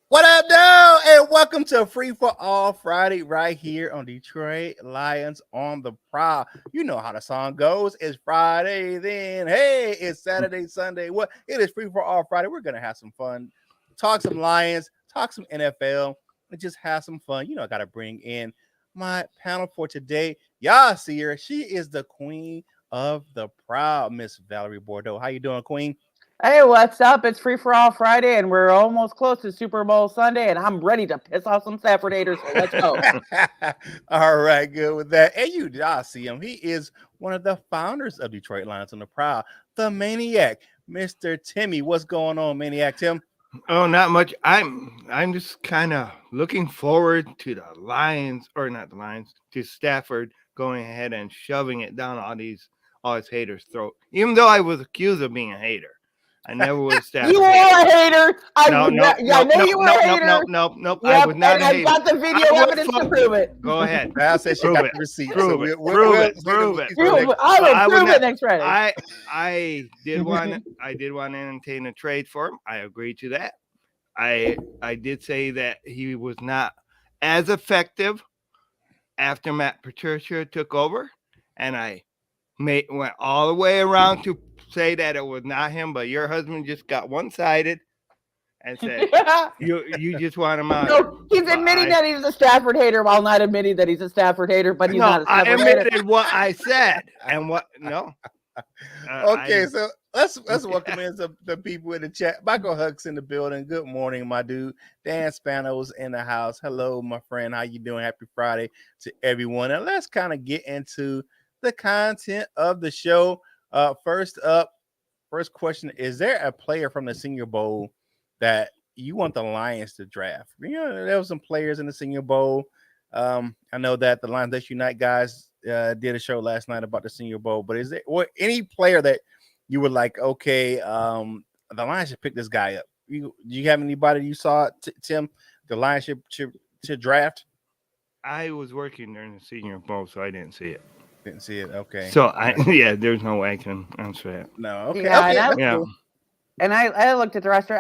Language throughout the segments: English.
What up, though? And welcome to Free for All Friday right here on Detroit Lions on the Prowl. You know how the song goes. It's Friday, then hey, it's Saturday, Sunday. What? It is Free for All Friday. We're gonna have some fun, talk some Lions, talk some NFL, and just have some fun. I got to bring in my panel for today. Y'all see her. She is the queen of the Prowl, Miss Valerie Bordeaux. How you doing, Queen? Hey, what's up? It's Free for All Friday, and we're almost close to Super Bowl Sunday, and I'm ready to piss off some Stafford haters. So let's go. All right, good with that. And I see him. He is one of the founders of Detroit Lions on the Prowl, the Maniac, Mr. Timmy. What's going on, Maniac Tim? Oh, not much. I'm just kind of looking forward to the Lions, or not the Lions, to Stafford going ahead and shoving it down all his haters' throat. Even though I was accused of being a hater, I never was a Stafford You hater. are a hater. I know you were a hater. Nope. Yep, I was not and a hater. I've got the video evidence to prove it. Go ahead. Val said she Prove got it. the receipt. Prove it. I will prove it next Friday. I did want to entertain a trade for him. I agreed to that. I did say that he was not as effective after Matt Patricia took over, and I went all the way around to say that it was not him, but your husband just got one-sided and said you just want him out. No, he's admitting that he's a Stafford hater while not admitting that he's a Stafford hater, but he's not a Stafford hater. I admitted what I said and what no. Okay, so let's welcome in the people in the chat. Michael Huck's in the building. Good morning, my dude. Dan Spanos in the house. Hello, my friend. How you doing? Happy Friday to everyone. And let's kind of get into the content of the show. First question: is there a player from the Senior Bowl that you want the Lions to draft? There were some players in the Senior Bowl. I know that the Lions Let's Unite guys did a show last night about the Senior Bowl, but is there any player that you were like, okay, the Lions should pick this guy up? Do you have anybody you saw, Tim, the Lions should draft? I was working during the Senior Bowl, so I didn't see it. Didn't see it. Okay. So there's no way I can answer that. No. Okay. Yeah. And I looked at the roster.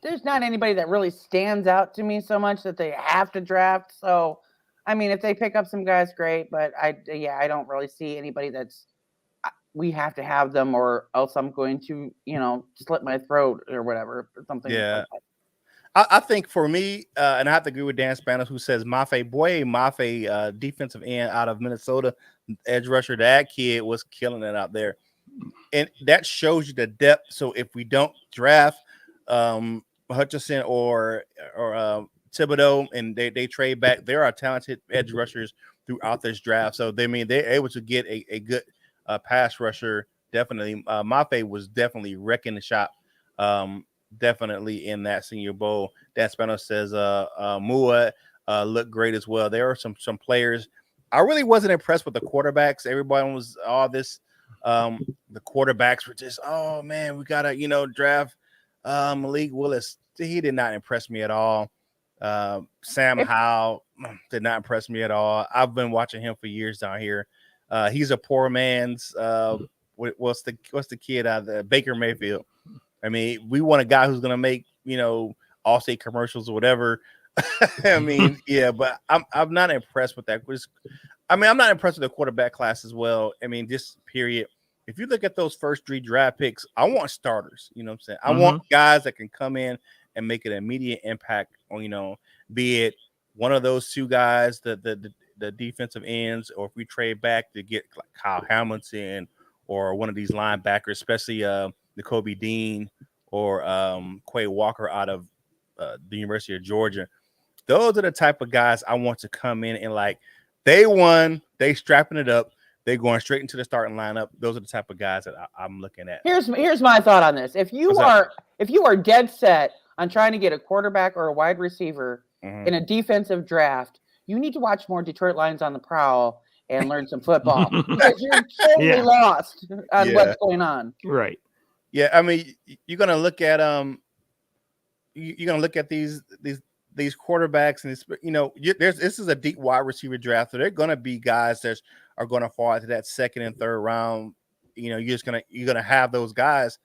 There's not anybody that really stands out to me so much that they have to draft. So, I mean, if they pick up some guys, great. But I don't really see anybody that's we have to have them, or else I'm going to, slit my throat or whatever, or something. Yeah. Like that. I think for me, and I have to agree with Dan Spanos, who says Mafe, defensive end out of Minnesota, edge rusher. That kid was killing it out there. And that shows you the depth. So if we don't draft Hutchinson or Thibodeau and they trade back, there are talented edge rushers throughout this draft. So they're able to get a good pass rusher. Definitely, Mafe was definitely wrecking the shop. Definitely in that Senior Bowl. Dan Spanos says Mua looked great as well. There are some players. I really wasn't impressed with the quarterbacks. Everybody was all this. The quarterbacks were just, oh man, we gotta draft Malik Willis. He did not impress me at all. Sam Howell did not impress me at all. I've been watching him for years down here. He's a poor man's what's the kid out of Baker Mayfield. I mean, we want a guy who's gonna make Allstate commercials or whatever. I mean, yeah, but I'm not impressed with that. I'm not impressed with the quarterback class as well. I mean, just period. If you look at those first 3 draft picks, I want starters. You know what I'm saying? I want guys that can come in and make an immediate impact on, be it one of those 2 guys, the defensive ends, or if we trade back to get like Kyle Hamilton or one of these linebackers, especially N'Kobe Dean or Quay Walker out of the University of Georgia. Those are the type of guys I want to come in and like day one, they strapping it up. They're going straight into the starting lineup. Those are the type of guys that I'm looking at. Here's my thought on this. If you are dead set on trying to get a quarterback or a wide receiver in a defensive draft, you need to watch more Detroit Lions on the Prowl and learn some football because you're totally lost on what's going on. Right. Yeah, I mean, you're gonna look at these quarterbacks, and this is a deep wide receiver draft, so they're gonna be guys that are gonna fall into that second and third round. You're gonna have those guys,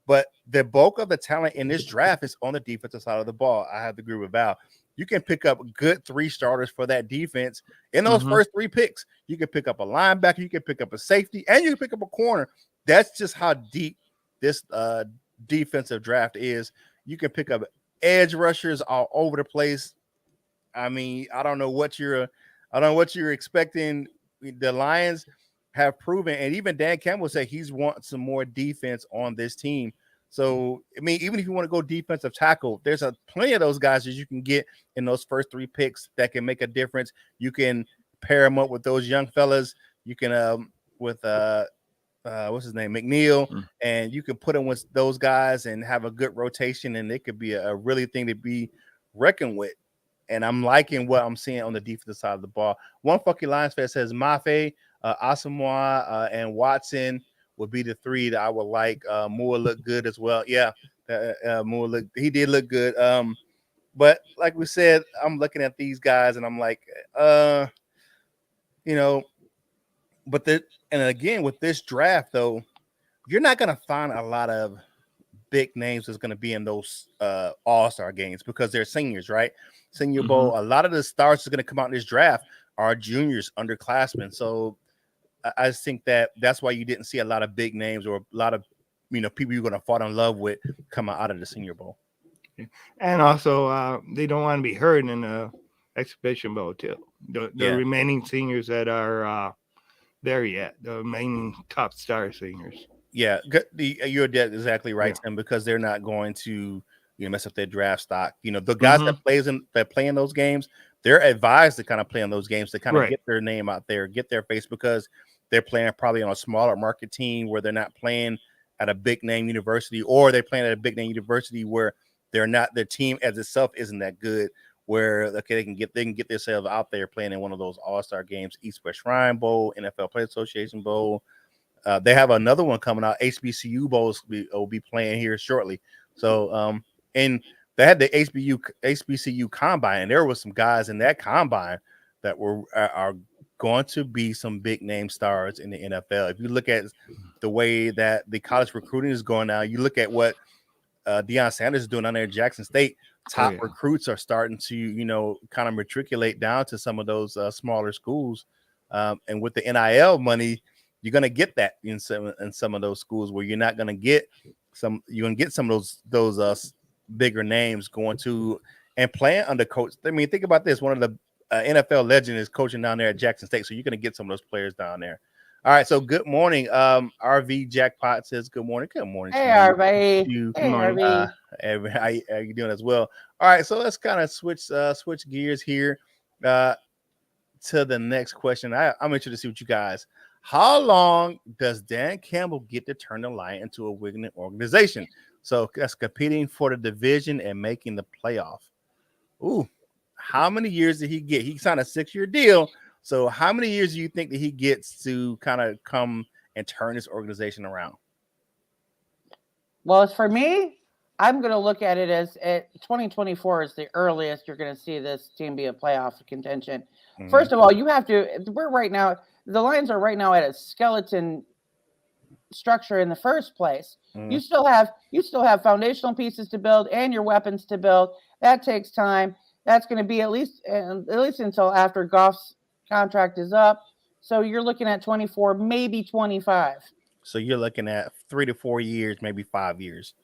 But the bulk of the talent in this draft is on the defensive side of the ball. I have to agree with Val. You can pick up good 3 starters for that defense in those first 3 picks. You can pick up a linebacker, you can pick up a safety, and you can pick up a corner. That's just how deep this defensive draft is. You can pick up edge rushers all over the place. I mean, I don't know what you're expecting. The Lions have proven, and even Dan Campbell said he's wants some more defense on this team. So, I mean, even if you want to go defensive tackle, there's plenty of those guys that you can get in those first 3 picks that can make a difference. You can pair them up with those young fellas. You can with what's his name, McNeil, and you can put them with those guys and have a good rotation, and it could be a really thing to be reckoned with. And I'm liking what I'm seeing on the defensive side of the ball. One fucking Lions fan says Mafe, Asamoah, and Watson would be the 3 that I would like. Moore looked good as well. Yeah, Moore he did look good. But like we said, I'm looking at these guys and I'm like, but and again with this draft though, you're not gonna find a lot of big names that's gonna be in those all-star games because they're seniors, right? Senior Bowl. A lot of the stars are gonna come out in this draft are juniors, underclassmen. So I think that's why you didn't see a lot of big names or a lot of people you're going to fall in love with coming out of the Senior Bowl. And also, they don't want to be hurt in the exhibition bowl too. The remaining seniors that are there yet, the remaining top star seniors. Yeah, you're exactly right, Tim, because they're not going to mess up their draft stock. The guys that play in those games, they're advised to kind of play in those games to kind of get their name out there, get their face, because they're playing probably on a smaller market team where they're not playing at a big name university, or they're playing at a big name university where they're not, their team as itself isn't that good, where they can get themselves out there playing in one of those all-star games, East West Shrine Bowl, NFL Players Association Bowl. They have another one coming out, HBCU Bowls will be playing here shortly. So and they had the HBCU combine, and there was some guys in that combine that are going to be some big name stars in the NFL. If you look at the way that the college recruiting is going now, you look at what Deion Sanders is doing down there at Jackson State. Top recruits are starting to, kind of matriculate down to some of those smaller schools. And with the NIL money, you're going to get that in some of those schools where you're not going to get you're going to get some of those bigger names going to and playing under coach. I mean, think about this. One of the NFL legend is coaching down there at Jackson State. So you're going to get some of those players down there. All right. So good morning. RV Jackpot says good morning. Good morning. Hey, RV. Hey, RV. How you doing as well? All right. So let's kind of switch gears here to the next question. I'm interested to see what you guys. How long does Dan Campbell get to turn the Lions into a winning organization? So that's competing for the division and making the playoff. Ooh, how many years did he get? He signed a 6-year deal. So how many years do you think that he gets to kind of come and turn this organization around? Well, as for me, I'm going to look at it as 2024 is the earliest you're going to see this team be a playoff contention. Mm-hmm. First of all, the Lions are right now at a skeleton structure in the first place. Mm-hmm. You still have foundational pieces to build and your weapons to build. That takes time. That's going to be at least until after Goff's contract is up. So you're looking at 24, maybe 25. So you're looking at 3 to 4 years, maybe 5 years.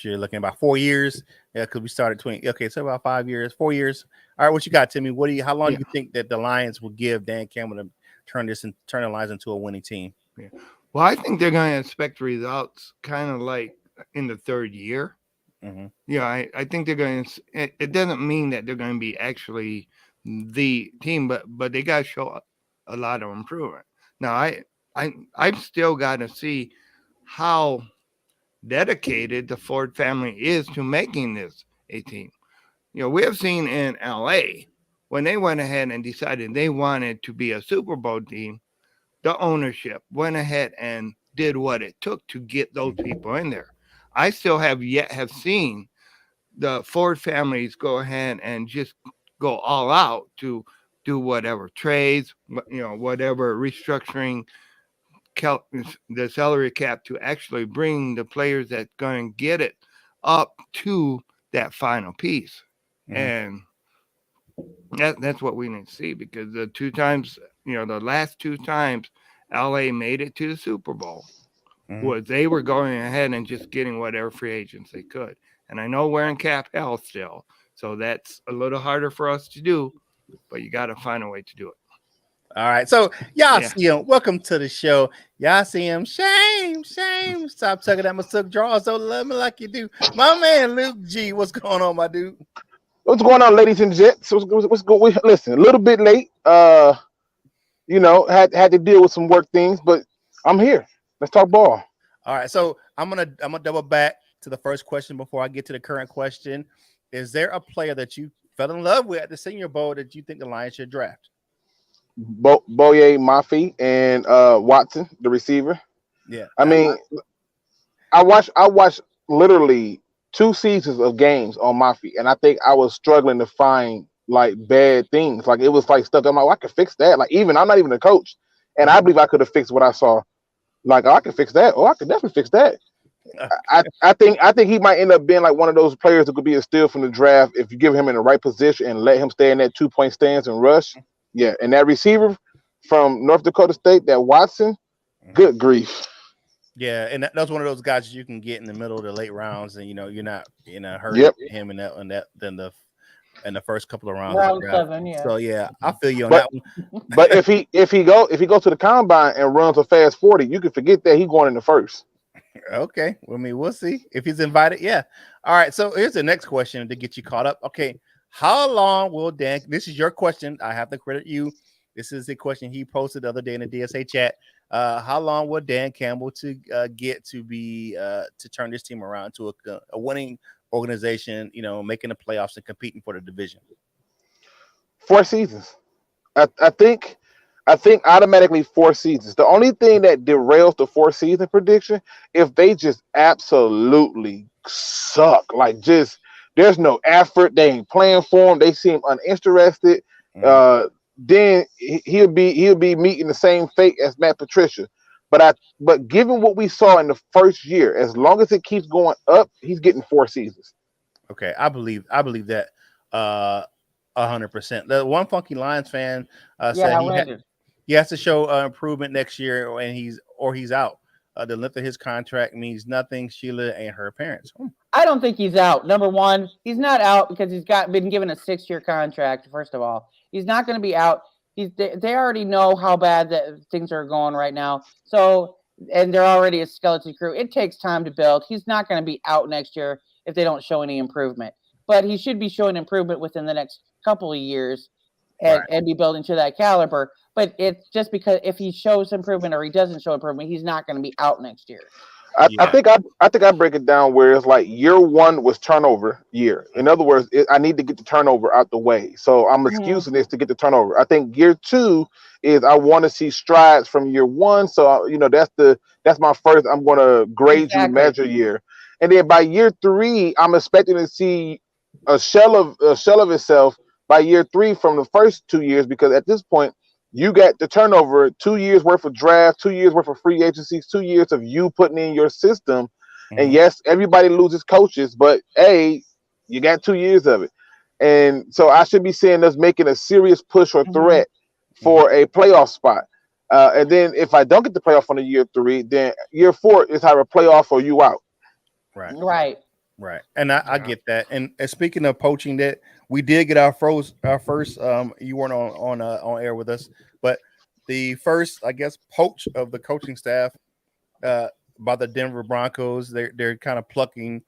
You're looking about 4 years. Yeah, because we started 20. Okay, so about 5 years, 4 years. All right, what you got, Timmy? How long do you think that the Lions will give Dan Campbell to turn the Lions into a winning team? Yeah. Well, I think they're going to expect results kind of like in the 3rd year. Mm-hmm. Yeah, I think they're going to. It doesn't mean that they're going to be actually the team, but they got to show a lot of improvement. Now, I've still got to see how dedicated the Ford family is to making this a team. We have seen in LA when they went ahead and decided they wanted to be a Super Bowl team, the ownership went ahead and did what it took to get those people in there. I still have seen the Ford families go ahead and just go all out to do whatever trades, whatever restructuring the salary cap to actually bring the players that's going to get it up to that final piece. And that's what we need to see, because the two times, the last two times LA made it to the Super Bowl was they were going ahead and just getting whatever free agents they could. And I know we're in cap hell still, so that's a little harder for us to do, but you got to find a way to do it. All right, so y'all see him. Welcome to the show. Y'all see him. Shame. Stop tugging at my silk drawers. Don't love me like you do. My man Luke G. What's going on, my dude? What's going on, ladies and gents? What's going? Listen, a little bit late. Had to deal with some work things, but I'm here. Let's talk ball. All right, so I'm gonna double back to the first question before I get to the current question. Is there a player that you fell in love with at the Senior Bowl that you think the Lions should draft? Boye Mafe and Watson, the receiver. Yeah, I mean, I watched literally 2 seasons of games on Mafe, and I think I was struggling to find like bad things. Like it was like stuff. I'm like, I could fix that. Like I'm not even a coach, and I believe I could have fixed what I saw. Like, I could fix that. Oh, I could definitely fix that. I think he might end up being like one of those players that could be a steal from the draft if you give him in the right position and let him stay in that 2-point stance and rush. Yeah, and that receiver from North Dakota State, that Watson, good grief. Yeah, and that's one of those guys you can get in the middle of the late rounds, and you're not hurting him in the first couple of rounds. Round 7, yeah. So yeah, I feel you on that one. But if he go to the combine and runs a fast 40, you can forget that he's going in the first. Okay, well, I mean, we'll see if he's invited. Yeah. All right. So here's the next question to get you caught up. Okay, how long will Dan? This is your question. I have to credit you. This is the question he posted the other day in the DSA chat. How long will Dan Campbell to get to be to turn this team around to a winning organization? Making the playoffs and competing for the division. 4 seasons. I think automatically 4 seasons. The only thing that derails the 4-season prediction, if they just absolutely suck, like just there's no effort, they ain't playing for him, they seem uninterested. Then he'll be meeting the same fate as Matt Patricia. But given what we saw in the first year, as long as it keeps going up, he's getting 4 seasons. Okay, I believe that 100%. The one funky Lions fan said he has to show improvement next year, and he's out. The length of his contract means nothing. Sheila and her parents. I don't think he's out. Number one, he's not out because he's been given a 6-year contract. First of all, he's not going to be out. They already know how bad that things are going right now. So, and they're already a skeleton crew. It takes time to build. He's not going to be out next year if they don't show any improvement. But he should be showing improvement within the next couple of years and be building to that caliber. But it's just because if he shows improvement or he doesn't show improvement, he's not going to be out next year. I think I break it down where it's like year 1 was turnover year. In other words, I need to get the turnover out the way. So I'm excusing this to get the turnover. I think year 2 is I want to see strides from year 1. So that's my first. I'm going to grade you measure year, and then by year 3, I'm expecting to see a shell of itself by year 3 from the first 2 years, because at this point you got the turnover, 2 years worth of draft, 2 years worth of free agencies, 2 years of you putting in your system. And yes, everybody loses coaches, but you got 2 years of it. And so I should be seeing us making a serious push or threat for a playoff spot. And then if I don't get the playoff on the year 3, then year 4 is either a playoff or you out. Right. And I get that. And speaking of poaching, that we did get our first you weren't on air with us, but the first, I guess, poach of the coaching staff by the Denver Broncos. They're kind of plucking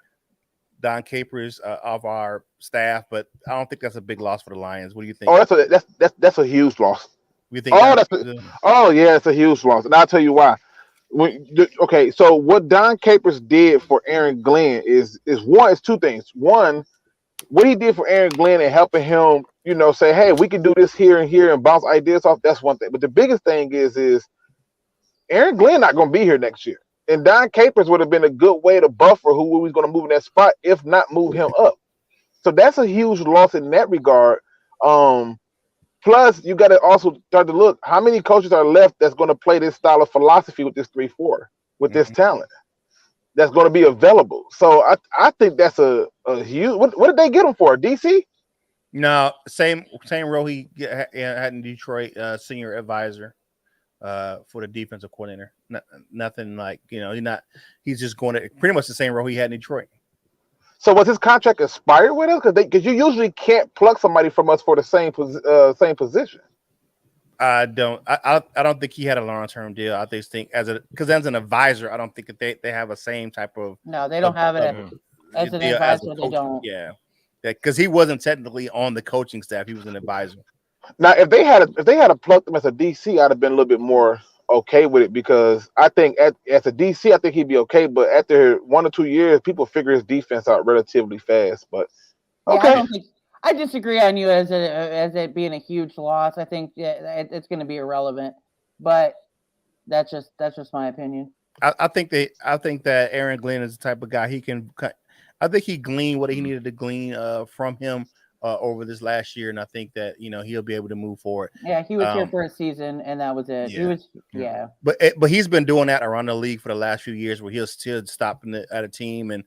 Don Capers off our staff, but I don't think that's a big loss for the Lions. What do you think? Oh, that's a huge loss. You think? It's a huge loss, and I'll tell you why. So what Don Capers did for Aaron Glenn is 2 things. One, what he did for Aaron Glenn and helping him, say, hey, we can do this here and here and bounce ideas off. That's one thing. But the biggest thing is Aaron Glenn not going to be here next year. And Don Capers would have been a good way to buffer who was going to move in that spot, if not move him up. So that's a huge loss in that regard. Plus, you got to also start to look how many coaches are left that's going to play this style of philosophy with this 3-4, with this talent that's going to be available. So I think that's a huge. What did they get him for? DC? No, same role he had in Detroit, senior advisor for the defensive coordinator. Nothing like, he's just going to pretty much the same role he had in Detroit. So was his contract expired with us? Because you usually can't plug somebody from us for the same position. I don't think he had a long-term deal. I just think as an advisor, I don't think that they have a same type of. No, they don't have it as an advisor. They don't. Yeah, because he wasn't technically on the coaching staff. He was an advisor. Now, if they had plugged him as a DC, I'd have been a little bit more okay with it, because I think as a DC, I think he'd be okay. But after 1 or 2 years, people figure his defense out relatively fast. But okay. Yeah, I disagree on you as it being a huge loss. I think it's going to be irrelevant, but that's just my opinion. I think that Aaron Glenn is the type of guy I think he gleaned what he needed to glean from him over this last year, and I think that he'll be able to move forward. Yeah, he was here for a season, and that was it. Yeah. But he's been doing that around the league for the last few years, where he'll still stop at a team and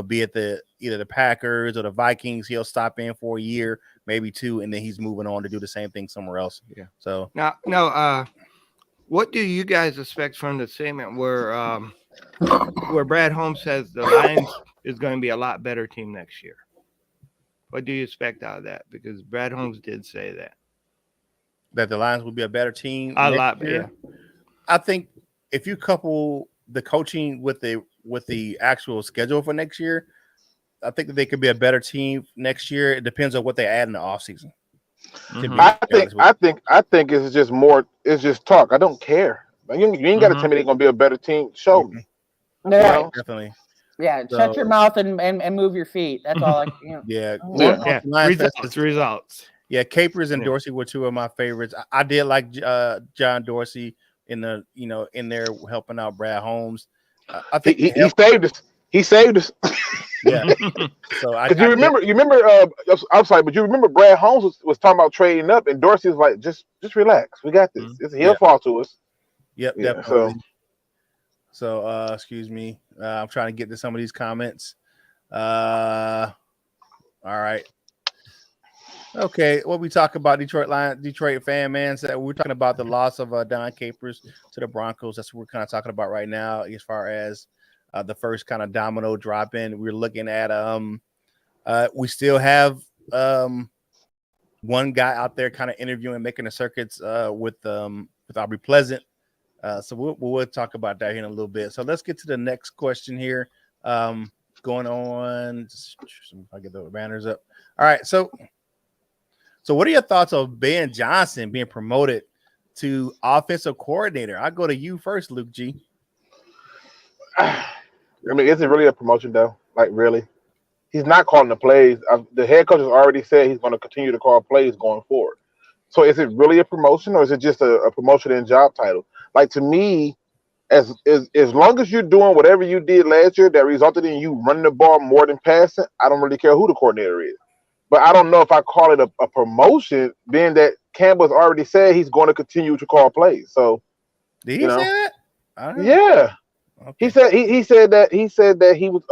be at either the Packers or the Vikings. He'll stop in for a year, maybe 2, and then he's moving on to do the same thing somewhere else. Yeah. So now, what do you guys expect from the statement where Brad Holmes says the Lions is going to be a lot better team next year? What do you expect out of that? Because Brad Holmes did say that the Lions will be a better team. A lot better. Yeah. I think if you couple the coaching with the actual schedule for next year, I think that they could be a better team next year. It depends on what they add in the offseason. I think it's just more. It's just talk. I don't care. You ain't got to tell me they're gonna be a better team. Show me. Yeah, definitely. Yeah, shut your mouth and move your feet. That's all. Yeah. Results. Yeah, Capers and Dorsey were 2 of my favorites. I did like John Dorsey in there helping out Brad Holmes. I think he saved us. He saved us. Yeah. So you remember, I'm sorry, but you remember Brad Holmes was talking about trading up, and Dorsey was like, just relax. We got this. He'll fall to us. Yep. Yeah, definitely. So excuse me. I'm trying to get to some of these comments. All right. Okay, what we talk about Detroit fan man said we're talking about the loss of Don Capers to the Broncos. That's what we're kind of talking about right now, as far as the first kind of domino drop in. We're looking at we still have one guy out there kind of interviewing, making the circuits with Aubrey Pleasant. So we'll talk about that here in a little bit. So let's get to the next question here. Going on, I'll get the banners up. All right, so what are your thoughts of Ben Johnson being promoted to offensive coordinator? I'll go to you first, Luke G. I mean, is it really a promotion though? Like, really? He's not calling the plays. The head coach has already said he's going to continue to call plays going forward. So is it really a promotion, or is it just a promotion in job title? Like, to me, as long as you're doing whatever you did last year that resulted in you running the ball more than passing, I don't really care who the coordinator is. But I don't know if I call it a promotion, being that Campbell's already said he's going to continue to call plays. So, did he say that? I don't know. Yeah, okay. He said that he was.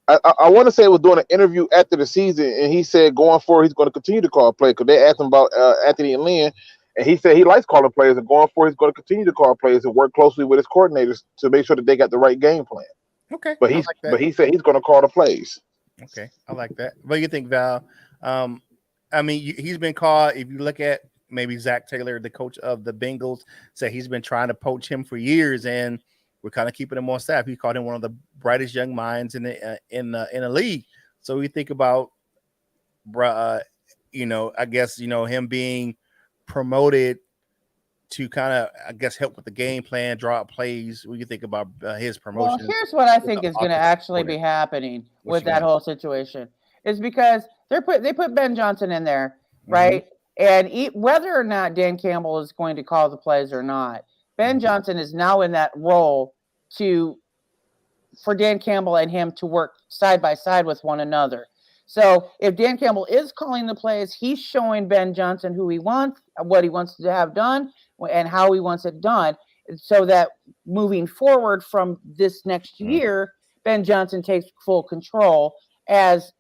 I want to say he was doing an interview after the season, and he said going forward he's going to continue to call plays, because they asked him about Anthony and Lynn, and he said he likes calling plays, and going forward he's going to continue to call plays and work closely with his coordinators to make sure that they got the right game plan. Okay, but he said he's going to call the plays. Okay, I like that. What do you think, Val? I mean, he's been called. If you look at maybe Zach Taylor, the coach of the Bengals, said he's been trying to poach him for years, and we're kind of keeping him on staff. He called him one of the brightest young minds in the league. So we think about, I guess him being promoted to kind of, I guess, help with the game plan, draw up plays. What do you think about his promotion? Well, here's what I think is going to actually be happening with that whole situation, is because they put Ben Johnson in there, right? And whether or not Dan Campbell is going to call the plays or not, Ben Johnson is now in that role for Dan Campbell and him to work side by side with one another. So if Dan Campbell is calling the plays, he's showing Ben Johnson who he wants, what he wants to have done, and how he wants it done, so that moving forward from this next year, Ben Johnson takes full control as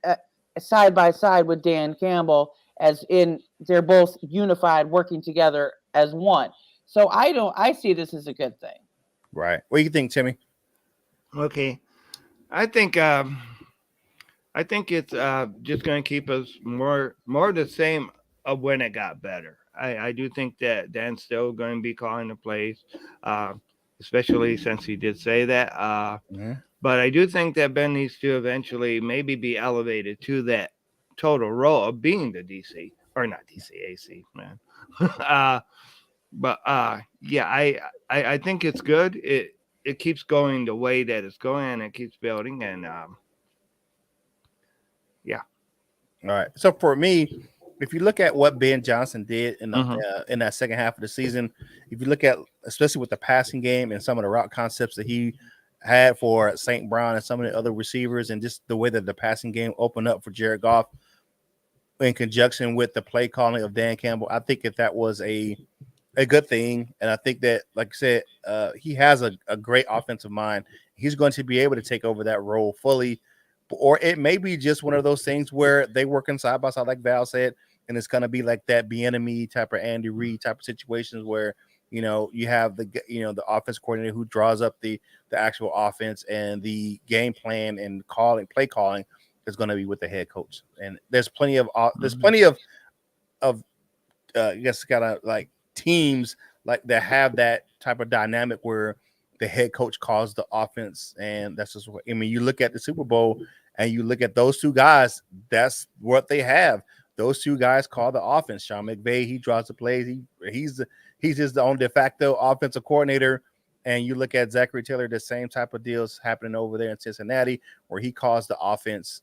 side by side with Dan Campbell, as in they're both unified, working together as one. So I see this as a good thing. Right. What do you think, Timmy? Okay, I think it's just going to keep us more the same of when it got better. I do think that Dan's still going to be calling the plays, especially since he did say that. But I do think that Ben needs to eventually maybe be elevated to that total role of being the DC, or not DC, AC, man. But yeah, I think it's good. It keeps going the way that it's going, and it keeps building, and yeah. All right. So for me, if you look at what Ben Johnson did in that second half of the season, if you look at especially with the passing game and some of the route concepts that he had for St. Brown and some of the other receivers, and just the way that the passing game opened up for Jared Goff in conjunction with the play calling of Dan Campbell, I think that was a good thing. And I think that, like I said, he has a great offensive mind. He's going to be able to take over that role fully. Or it may be just one of those things where they working side by side, like Val said, and it's going to be like that Bieniemy type of Andy Reid type of situations where, you have the offense coordinator who draws up the actual offense, and the game plan and play calling is going to be with the head coach. And there's plenty of I guess kind of like teams like that have that type of dynamic where the head coach calls the offense, and that's just what I mean. You look at the Super Bowl and you look at those two guys, that's what they have. Those two guys call the offense. Sean McVay, he draws the plays. He's just the own de facto offensive coordinator. And you look at Zachary Taylor, the same type of deals happening over there in Cincinnati, where he calls the offense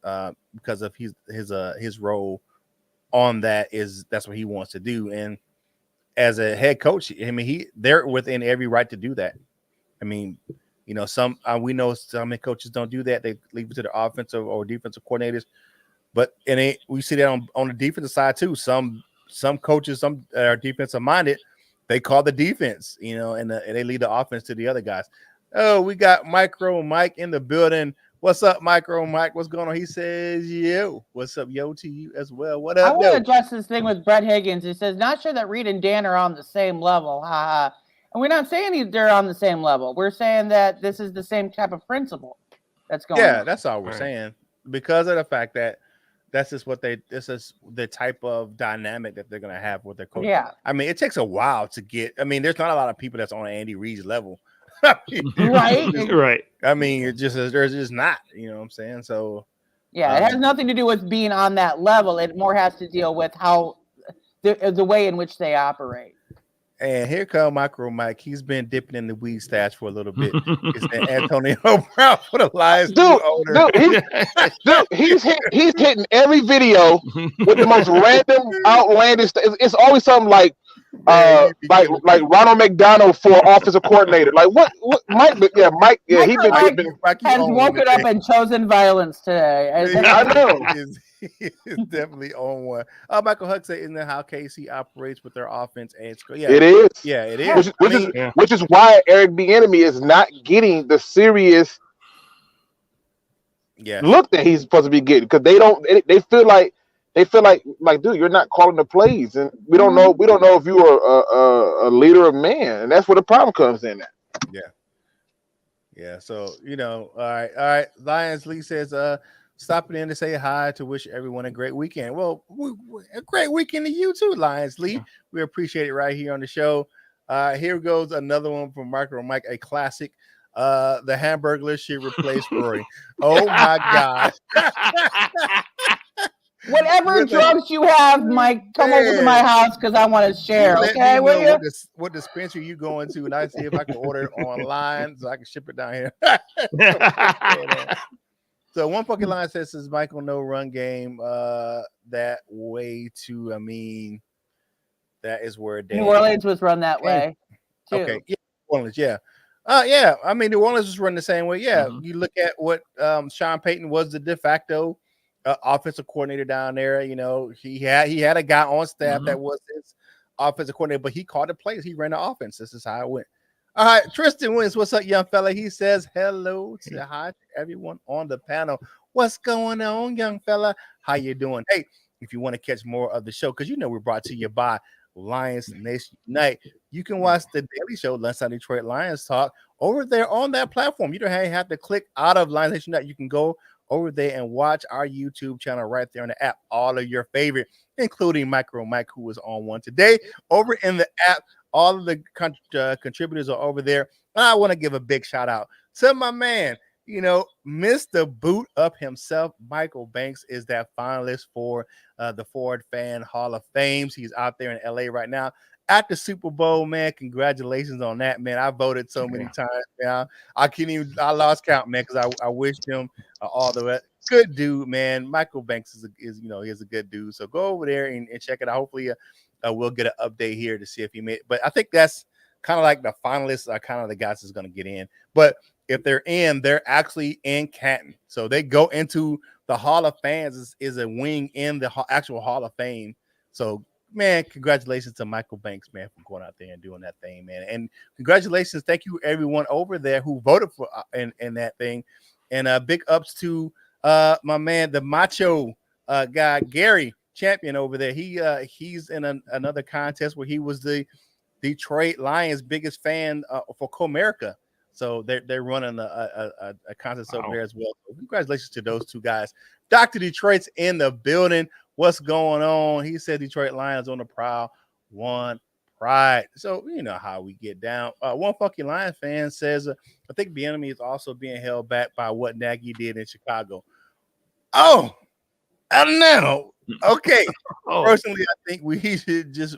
because of his role on that's what he wants to do. And as a head coach, I mean, they're within every right to do that. I mean, we know some head coaches don't do that. They leave it to the offensive or defensive coordinators. But we see that on the defensive side too. Some coaches, some are defensive minded, they call the defense, and they lead the offense to the other guys. Oh, we got Micro Mike in the building. What's up, Micro Mike? What's going on? He says, yo. What's up, yo, to you as well? What up? I want to address this thing with Brett Higgins. He says, not sure that Reed and Dan are on the same level. And we're not saying they're on the same level. We're saying that this is the same type of principle that's going on. Yeah, that's all we're saying. Because of the fact that this is the type of dynamic that they're going to have with their coach. Yeah. I mean, it takes a while to get. I mean, there's not a lot of people that's on Andy Reid's level. Right. I mean, there's just not, you know what I'm saying? So yeah, it has nothing to do with being on that level. It more has to deal with how the way in which they operate. And here come Micro Mike. He's been dipping in the weed stash for a little bit. It's Antonio Brown for the Lions. He's hitting every video with the most random, outlandish. It's always something like Ronald McDonald for offensive coordinator. Like what Mike? Yeah, Mike. Yeah, he's been has woken up and chosen violence today. I know. Is definitely on one. Michael Huck said, "Isn't that how KC operates with their offense and score?" Yeah, it is. Yeah, it is. Which is why Eric Bieniemy is not getting the serious look that he's supposed to be getting, because they feel like dude, you're not calling the plays, and we don't know if you are a leader of man, and that's where the problem comes in at. Yeah. So all right. Lions Lee says, stopping in to say hi to wish everyone a great weekend. Well, a great weekend to you too, Lions Lee. We appreciate it right here on the show. Here goes another one from Micro Mike, a classic. The Hamburglar should replace Rory. Oh my God. Whatever drugs you have, Mike, come over to my house because I want to share. Okay, will you? What dispensary you going to, and I see if I can order it online so I can ship it down here. So one fucking line says Michael no run game that way too. I mean, that is where New Orleans was run that way too. Okay, yeah, New Orleans, yeah. Yeah, I mean, New Orleans was run the same way. Yeah, you look at what Sean Payton was the de facto offensive coordinator down there. You know, he had a guy on staff that was his offensive coordinator, but he called the plays. He ran the offense. This is how it went. All right, Tristan Wins, what's up, young fella? He says hello to hi to everyone on the panel. What's going on, young fella? How you doing? Hey, if you want to catch more of the show, because you know we're brought to you by Lions Nation Unite, you can watch the daily show, Lunchtime Detroit Lions Talk, over there on that platform. You don't have to click out of Lions Nation Unite. You can go over there and watch our YouTube channel right there on the app. All of your favorite, including Micro Mike, who was on one today, over in the app. All of the contributors are over there. And I want to give a big shout out to my man, you know, Mr. Boot Up himself. Michael Banks is that finalist for the Ford Fan Hall of Fame. He's out there in LA right now at the Super Bowl, man. Congratulations on that, man. I voted so many times, man. I lost count, man, because I wished him all the rest. Good dude, man. Michael Banks is he's a good dude. So go over there and check it out. Hopefully, we'll get an update here to see if he made. But I think that's kind of like the finalists are kind of the guys that's going to get in. But if they're in, they're actually in Canton. So they go into the Hall of Fans is a wing in the actual Hall of Fame. So, man, congratulations to Michael Banks, man, for going out there and doing that thing, man. And congratulations. Thank you, everyone over there who voted for in that thing. And big ups to my man, the macho guy, Gary Champion over there. He's in another contest where he was the Detroit Lions biggest fan for Comerica. So they're running a contest over there as well. So congratulations to those two guys. Dr. Detroit's in the building. What's going on? He said Detroit Lions on the prowl, one pride. So you know how we get down. One Funky Lion fan says, I think the enemy is also being held back by what Nagy did in Chicago. Oh, I don't know. Okay. Personally, I think we should just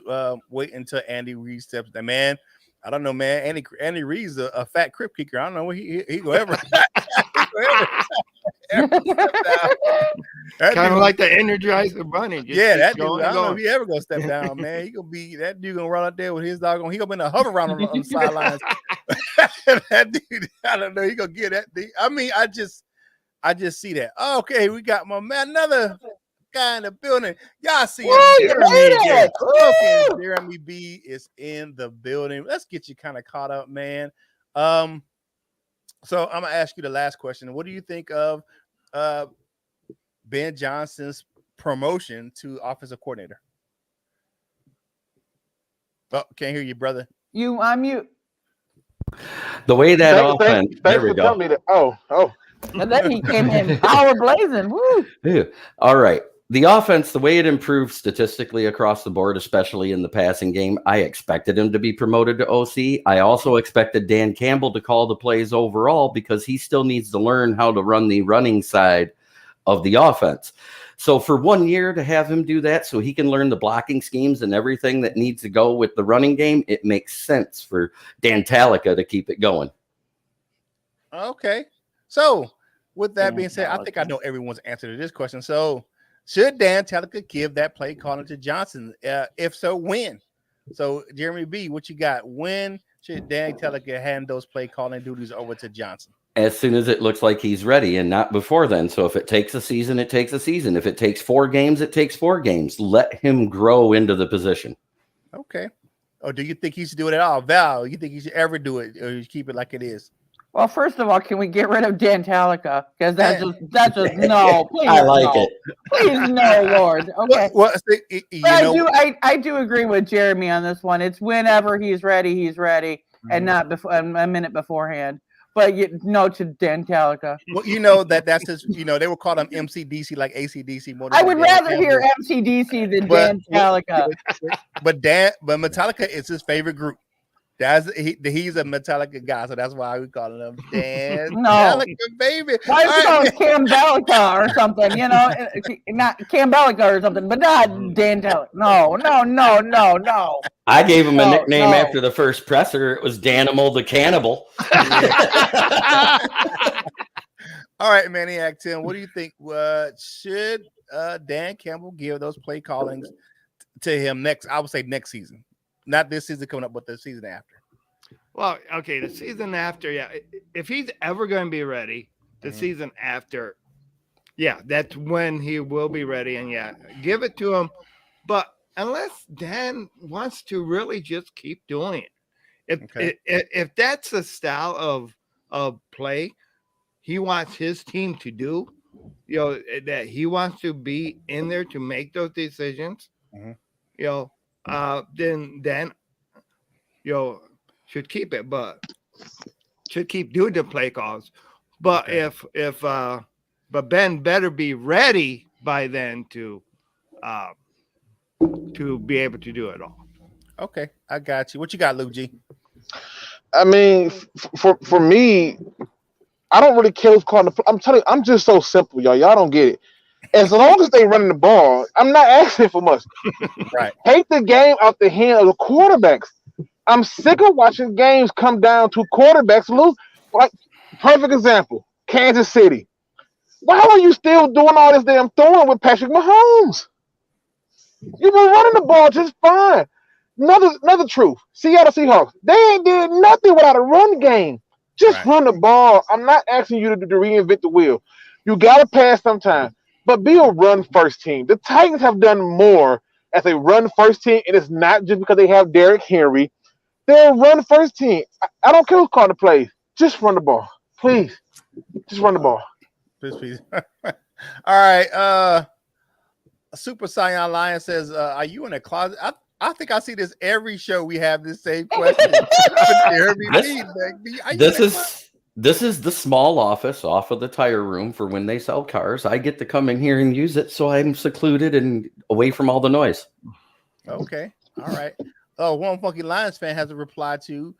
wait until Andy Reid steps down. Man, I don't know, man. Andy Reid's a fat crip kicker. I don't know what he go ever. Kind of like the Energizer Bunny. That dude. I don't know if he ever gonna step down, man. He gonna be that dude gonna run out there with his dog on. He gonna be in a hover around on the sidelines. That dude, I don't know. He gonna get that thing. I mean, I just see that. Okay, we got my man, another guy in the building. Y'all see him. Jeremy B is in the building. Let's get you kind of caught up, man. So I'm gonna ask you the last question. What do you think of Ben Johnson's promotion to offensive coordinator? Oh, can't hear you, brother. You on mute. The way that offense. There we go. And then he came in power blazing. Woo. Yeah. All right. The offense, the way it improved statistically across the board, especially in the passing game, I expected him to be promoted to OC. I also expected Dan Campbell to call the plays overall because he still needs to learn how to run the running side of the offense. So for 1 year to have him do that so he can learn the blocking schemes and everything that needs to go with the running game, it makes sense for Dan Talica to keep it going. Okay. So with that being said, I think I know everyone's answer to this question. So should Dan Talica give that play calling to Johnson? If so, when? So Jeremy B, what you got? When should Dan Talica hand those play calling duties over to Johnson? As soon as it looks like he's ready, and not before then. So if it takes a season, it takes a season. If it takes 4 games, it takes 4 games. Let him grow into the position. Okay. Or do you think he should do it at all? Val, you think he should ever do it, or you keep it like it is? Well, first of all, can we get rid of Dan Talica? Because that's just no. Please, I like it. Please, no, Lord. Okay. I do agree with Jeremy on this one. It's whenever he's ready, and not before a minute beforehand. But no to Dan Talica. Well, you know that's his. You know they would call him MCDC like ACDC. I would rather hear MCDC than Dan Talica. But Metallica is his favorite group. He's a Metallica guy, so that's why we call him Dan Talica, baby. Why is he called Cambelica or something? You know, not Cambelica or something, but not Dan Talica. No. I gave him a nickname after the first presser. It was Danimal the Cannibal. All right, Maniac Tim, what do you think? Should Dan Campbell give those play callings to him next? I would say next season. Not this season coming up, but the season after. Well, okay, the season after, yeah. If he's ever going to be ready, the season after, Yeah, that's when he will be ready. And yeah, give it to him. But unless Dan wants to really just keep doing it, if that's the style of play he wants his team to do, that he wants to be in there to make those decisions, then should keep it, but should keep doing the play calls. But but Ben better be ready by then to be able to do it all. Okay, I got you. What you got, Luke G? I mean, for me, I don't really care who's calling the play. I'm telling you, I'm just so simple, y'all. Y'all don't get it. As long as they running the ball, I'm not asking for much. Right. Take the game out the hand of the quarterbacks. I'm sick of watching games come down to quarterbacks lose. Like, perfect example, Kansas City. Why are you still doing all this damn throwing with Patrick Mahomes? You've been running the ball just fine. Another truth. Seattle Seahawks. They ain't did nothing without a run game. Just run the ball. I'm not asking you to reinvent the wheel. You got to pass sometime, but be a run-first team. The Titans have done more as a run-first team, and it's not just because they have Derrick Henry. They're a run-first team. I don't care who's calling the plays. Just run the ball. Please. Just run the ball. Please. All right. Super Saiyan Lion says, are you in a closet? I think I see this every show. We have this same question. This is the small office off of the tire room for when they sell cars. I get to come in here and use it, so I'm secluded and away from all the noise. Okay. All right. Oh, one Funky Lions fan has a reply to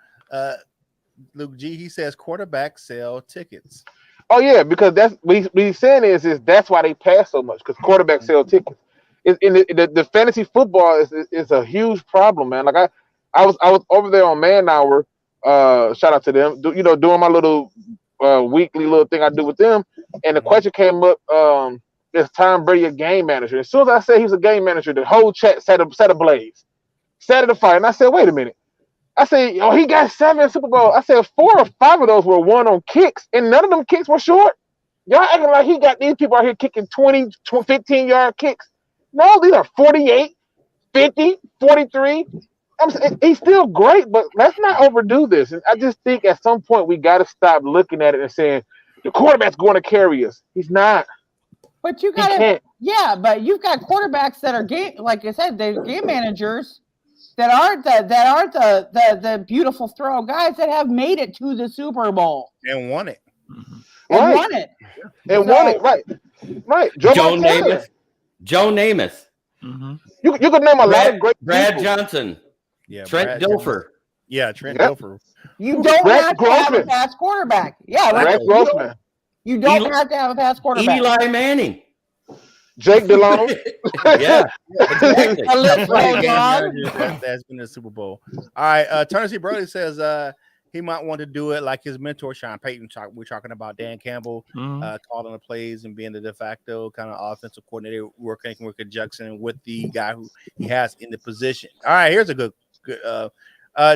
Luke G. He says quarterbacks sell tickets. Oh yeah, because that's what he's saying is that's why they pass so much, because quarterbacks sell tickets. The fantasy football is a huge problem, man. Like I was over there on Man Hour. Shout out to them. Doing my little weekly little thing I do with them, and the question came up: is Tom Brady a game manager? As soon as I said he was a game manager, the whole chat set ablaze, set it afire. And I said, wait a minute. I said, he got 7 Super Bowls. I said 4 or 5 of those were won on kicks, and none of them kicks were short. Y'all acting like he got these people out here kicking 20, 15-yard kicks. No, these are 48, 50, 43. He's still great, but let's not overdo this. And I just think at some point we got to stop looking at it and saying the quarterback's going to carry us. He's not. But you got but you've got quarterbacks that are like I said, they're game managers that aren't the beautiful throw guys that have made it to the Super Bowl and won it. Won it. Right. Joe Namath. Mm-hmm. You could name a lot of great Brad people. Johnson. Yeah, Trent Dilfer. Yeah, Trent Dilfer. You don't have to have a fast quarterback. Yeah, Brad Grossman. You don't have to have a fast quarterback. Eli Manning. Jake Delano. Yeah. Exactly. That's been the Super Bowl. All right. Turner C. Brody says he might want to do it like his mentor, Sean Payton. We're talking about Dan Campbell calling the plays and being the de facto kind of offensive coordinator, working with Jackson with the guy who he has in the position. All right. Here's a good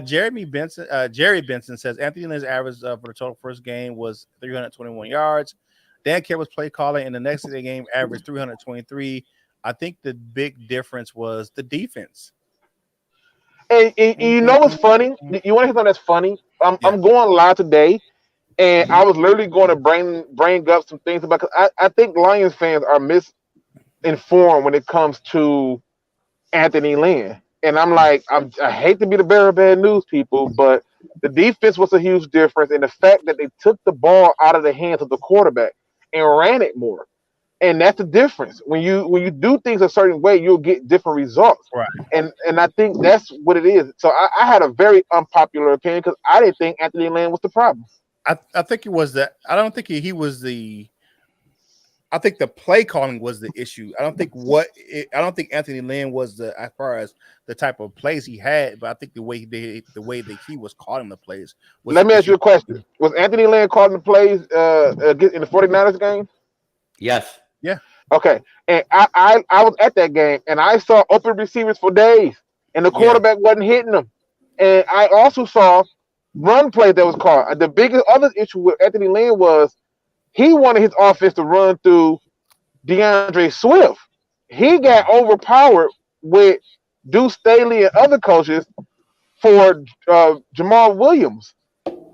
Jerry Benson says Anthony Lynn's average for the total first game was 321 yards. Dan Campbell's play calling in the next game averaged 323. I think the big difference was the defense. And you know what's funny? You want to hear something that's funny? I'm going live today, and I was literally going to bring up some things about. Cause I think Lions fans are misinformed when it comes to Anthony Lynn. And I'm like, I hate to be the bearer of bad news, people, but the defense was a huge difference, and the fact that they took the ball out of the hands of the quarterback and ran it more, and that's the difference. When you do things a certain way, you'll get different results. Right. And I think that's what it is. So I had a very unpopular opinion because I didn't think Anthony Lynn was the problem. I think it was that. I don't think he was the. I think the play calling was the issue. I don't think Anthony Lynn was as far as the type of plays he had, but I think the way that he was calling the plays was. Let me ask you a question. Was Anthony Lynn calling the plays in the 49ers game? Yes. Yeah. Okay. And I was at that game and I saw open receivers for days and the quarterback wasn't hitting them. And I also saw run play that was called. The biggest other issue with Anthony Lynn was he wanted his offense to run through DeAndre Swift. He got overpowered with Deuce Staley and other coaches for Jamal Williams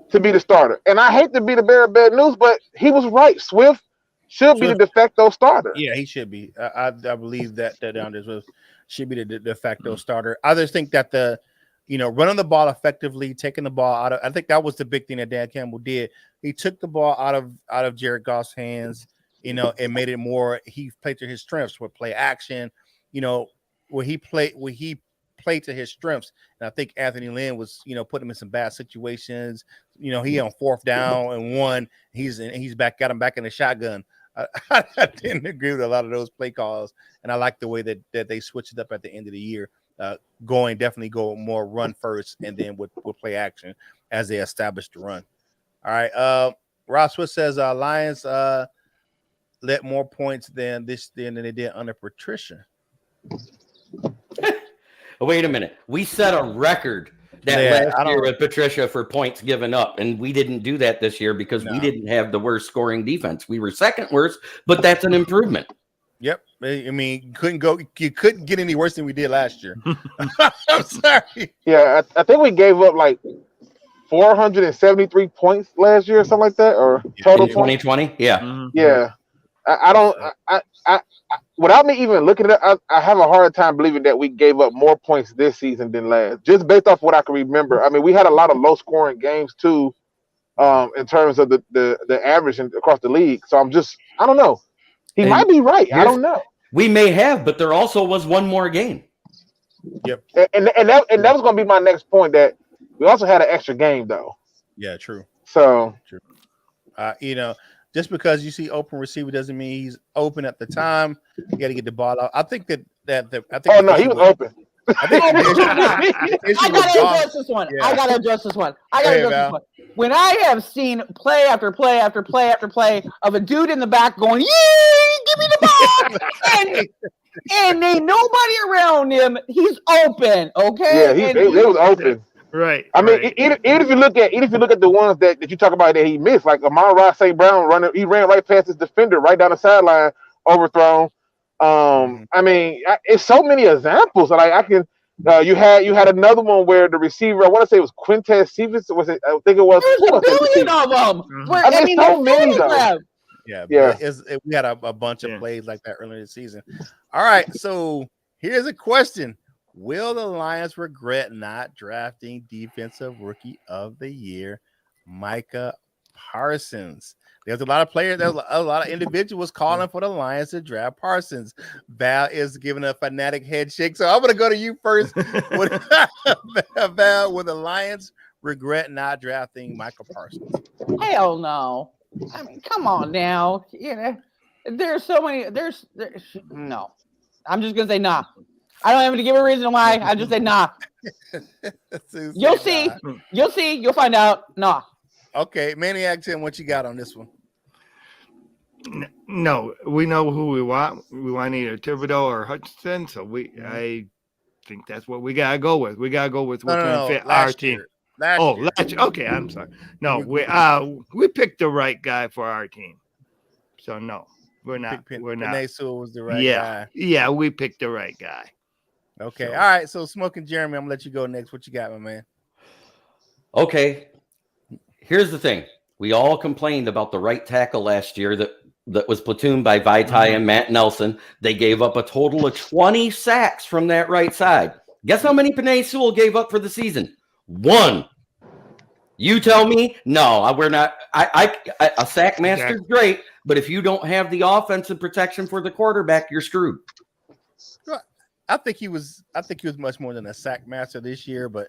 to be the starter. And I hate to be the bearer of bad news, but he was right. Swift should be the de facto starter. Yeah, he should be. I believe that DeAndre Swift should be the de facto starter. I just think that running the ball effectively, taking the ball out of, I think that was the big thing that Dan Campbell did. He took the ball out of Jared Goff's hands, and made it more. He played to his strengths with play action, where he played to his strengths. And I think Anthony Lynn was, putting him in some bad situations. He on 4th down and 1, he's back, got him back in the shotgun. I didn't agree with a lot of those play calls, and I like the way that they switched it up at the end of the year. Definitely go more run first, and then with play action as they established the run. All right. Ross Swift says Lions let more points than they did under Patricia. Wait a minute. We set a record last year with Patricia for points given up, and we didn't do that this year because we didn't have the worst scoring defense. We were second worst, but that's an improvement. Yep. I mean, you couldn't get any worse than we did last year. I'm sorry. Yeah, I think we gave up like 473 points last year or something like that, or total in 2020. Yeah. Mhm. Yeah. I without me even looking at it, I have a hard time believing that we gave up more points this season than last, just based off what I can remember. I mean, we had a lot of low scoring games too, in terms of the average across the league. So I don't know. He might be right. I don't know. We may have, but there also was one more game. Yep. And that was going to be my next point, that we also had an extra game though. Yeah, true. So true. Just because you see open receiver doesn't mean he's open at the time. You got to get the ball out. I think that I think. Oh no, he was open. I think I gotta address this one. Yeah. I gotta address this one. When I have seen play after play after play after play of a dude in the back going, "Yay, give me the ball!" and ain't nobody around him, he's open. Okay. Yeah, he was open. Right. I mean, even if you look at the ones that you talk about that he missed, like Amon-Ra St. Brown he ran right past his defender, right down the sideline, overthrown. I mean, it's so many examples. Like I can, you had another one where the receiver, I want to say it was Quintez Cephas. Was it? I think it was. There's a billion of them. Mhm. I mean, so many though. Yeah. We had a bunch of plays like that earlier this season. All right, so here's a question. Will the Lions regret not drafting Defensive Rookie of the Year, Micah Parsons? There's a lot of players, there's a lot of individuals calling for the Lions to draft Parsons. Val is giving a fanatic head shake. So I'm going to go to you first. Val, will the Lions regret not drafting Micah Parsons? Hell no. I mean, come on now. There's so many. There's no. I'm just gonna say nah. I don't have to give a reason why. I just say nah. You'll see. You'll see. You'll find out. Nah. Okay, Maniac Tim, what you got on this one? No, we know who we want. We want either Thibodeau or Hutchinson. So I think that's what we gotta go with. We gotta go with what's gonna fit our team. Last year. Okay, I'm sorry. No, we picked the right guy for our team. So no, we're not. We're not. Penei Sewell was the right guy. Yeah, we picked the right guy. Okay, all right. So Smoking Jeremy, I'm gonna let you go next. What you got, my man? Okay. Here's the thing. We all complained about the right tackle last year that was platooned by Vaitai and Matt Nelson. They gave up a total of 20 sacks from that right side. Guess how many Penei Sewell gave up for the season? 1. You tell me? No, we're not. A sack master's great, but if you don't have the offensive protection for the quarterback, you're screwed. I think he was much more than a sack master this year, but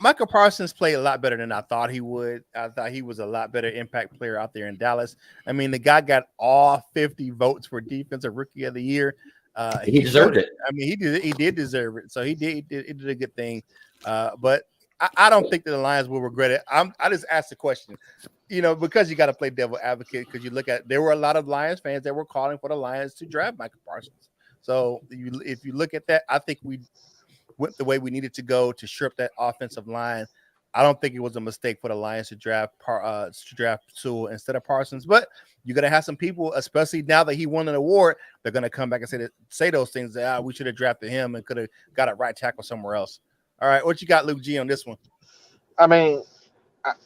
Michael Parsons played a lot better than I thought he would. I thought he was a lot better impact player out there in Dallas. I mean, the guy got all 50 votes for Defensive Rookie of the Year. He deserved it. I mean, he did deserve it. So he did a good thing. But I don't think that the Lions will regret it. I just asked the question, because you got to play devil advocate, because you look at, there were a lot of Lions fans that were calling for the Lions to draft Michael Parsons. So if you look at that, I think we went the way we needed to go to shore up that offensive line. I don't think it was a mistake for the Lions to draft Sewell instead of Parsons. But you're gonna have some people, especially now that he won an award, they're gonna come back and say those things that we should have drafted him and could have got a right tackle somewhere else. All right, what you got, Luke G, on this one? I mean,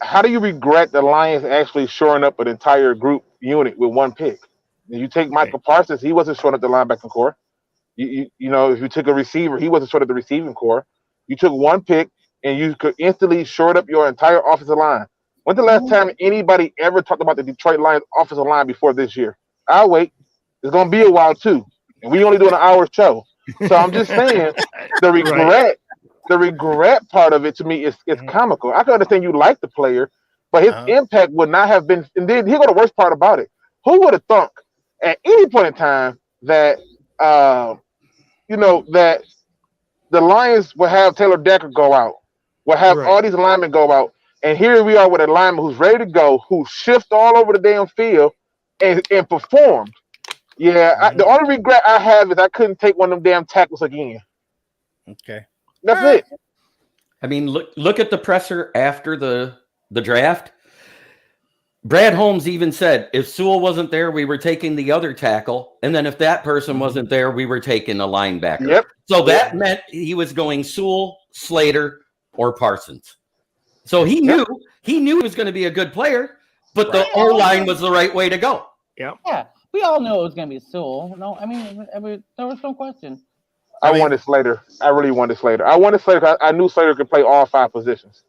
how do you regret the Lions actually shoring up an entire group unit with one pick? You take Michael Parsons, he wasn't shoring up the linebacking core. You know, if you took a receiver, he wasn't shoring up the receiving core. You took one pick and you could instantly short up your entire offensive line. When's the last time anybody ever talked about the Detroit Lions offensive line before this year? I'll wait. It's going to be a while too. And we only doing an hour show. So I'm just saying the regret part of it to me is comical. I can understand you like the player, but his impact would not have been. And then here's the worst part about it. Who would have thunk at any point in time that, that the Lions would have Taylor Decker go out, would have all these linemen go out, and here we are with a lineman who's ready to go, who shifts all over the damn field and performed. Yeah, the only regret I have is I couldn't take one of them damn tackles again. Okay. That's it. I mean, look at the presser after the draft. Brad Holmes even said, if Sewell wasn't there, we were taking the other tackle. And then if that person wasn't there, we were taking a linebacker. Yep. So that meant he was going Sewell, Slater, or Parsons. So he knew he was going to be a good player, but the O-line was the right way to go. Yep. Yeah. We all knew it was going to be Sewell. No, I mean, there was no question. I wanted Slater. I really wanted Slater. I wanted Slater because I knew Slater could play all 5 positions.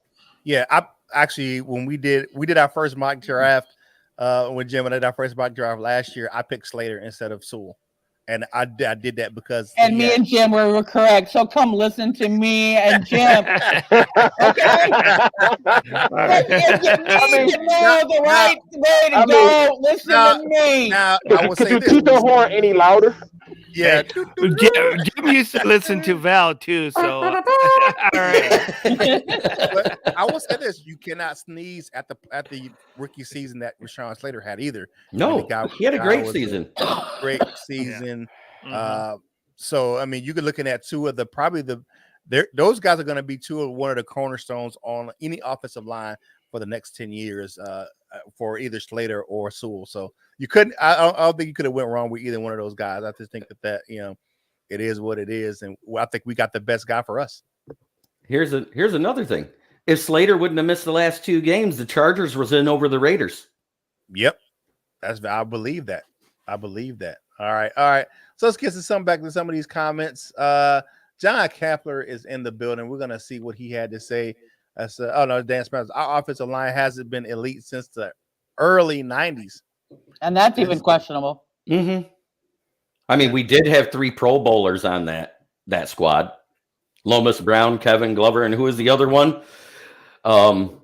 Yeah, I actually, when we did our first mock draft, when Jim and I did our first mock draft last year, I picked Slater instead of Sewell. And I did that because me and Jim were correct. So come listen to me and Jim. Okay. You need to know the right way to go. Listen to me. Now, I will Could say you this. keep the horn any louder? Yeah. Jim used to listen to Val too, so all right. But I will say this: you cannot sneeze at the rookie season that Rashawn Slater had either. No, he had a great season. Great season. So I mean, you could looking at two of the those guys are going to be one of the cornerstones on any offensive line for the next 10 years for either Slater or Sewell. So you couldn't. I don't think you could have went wrong with either one of those guys. I just think that it is what it is, and I think we got the best guy for us. Here's another thing. If Slater wouldn't have missed the last 2 games, the Chargers was in over the Raiders. Yep, I believe that. All right. So let's get back to some of these comments. John Kapler is in the building. We're gonna see what he had to say. Dan Spence. Our offensive line hasn't been elite since the early 90s. And that's even questionable. Mm-hmm. I mean, we did have 3 Pro Bowlers on that squad. Lomas Brown, Kevin Glover, and who was the other one? In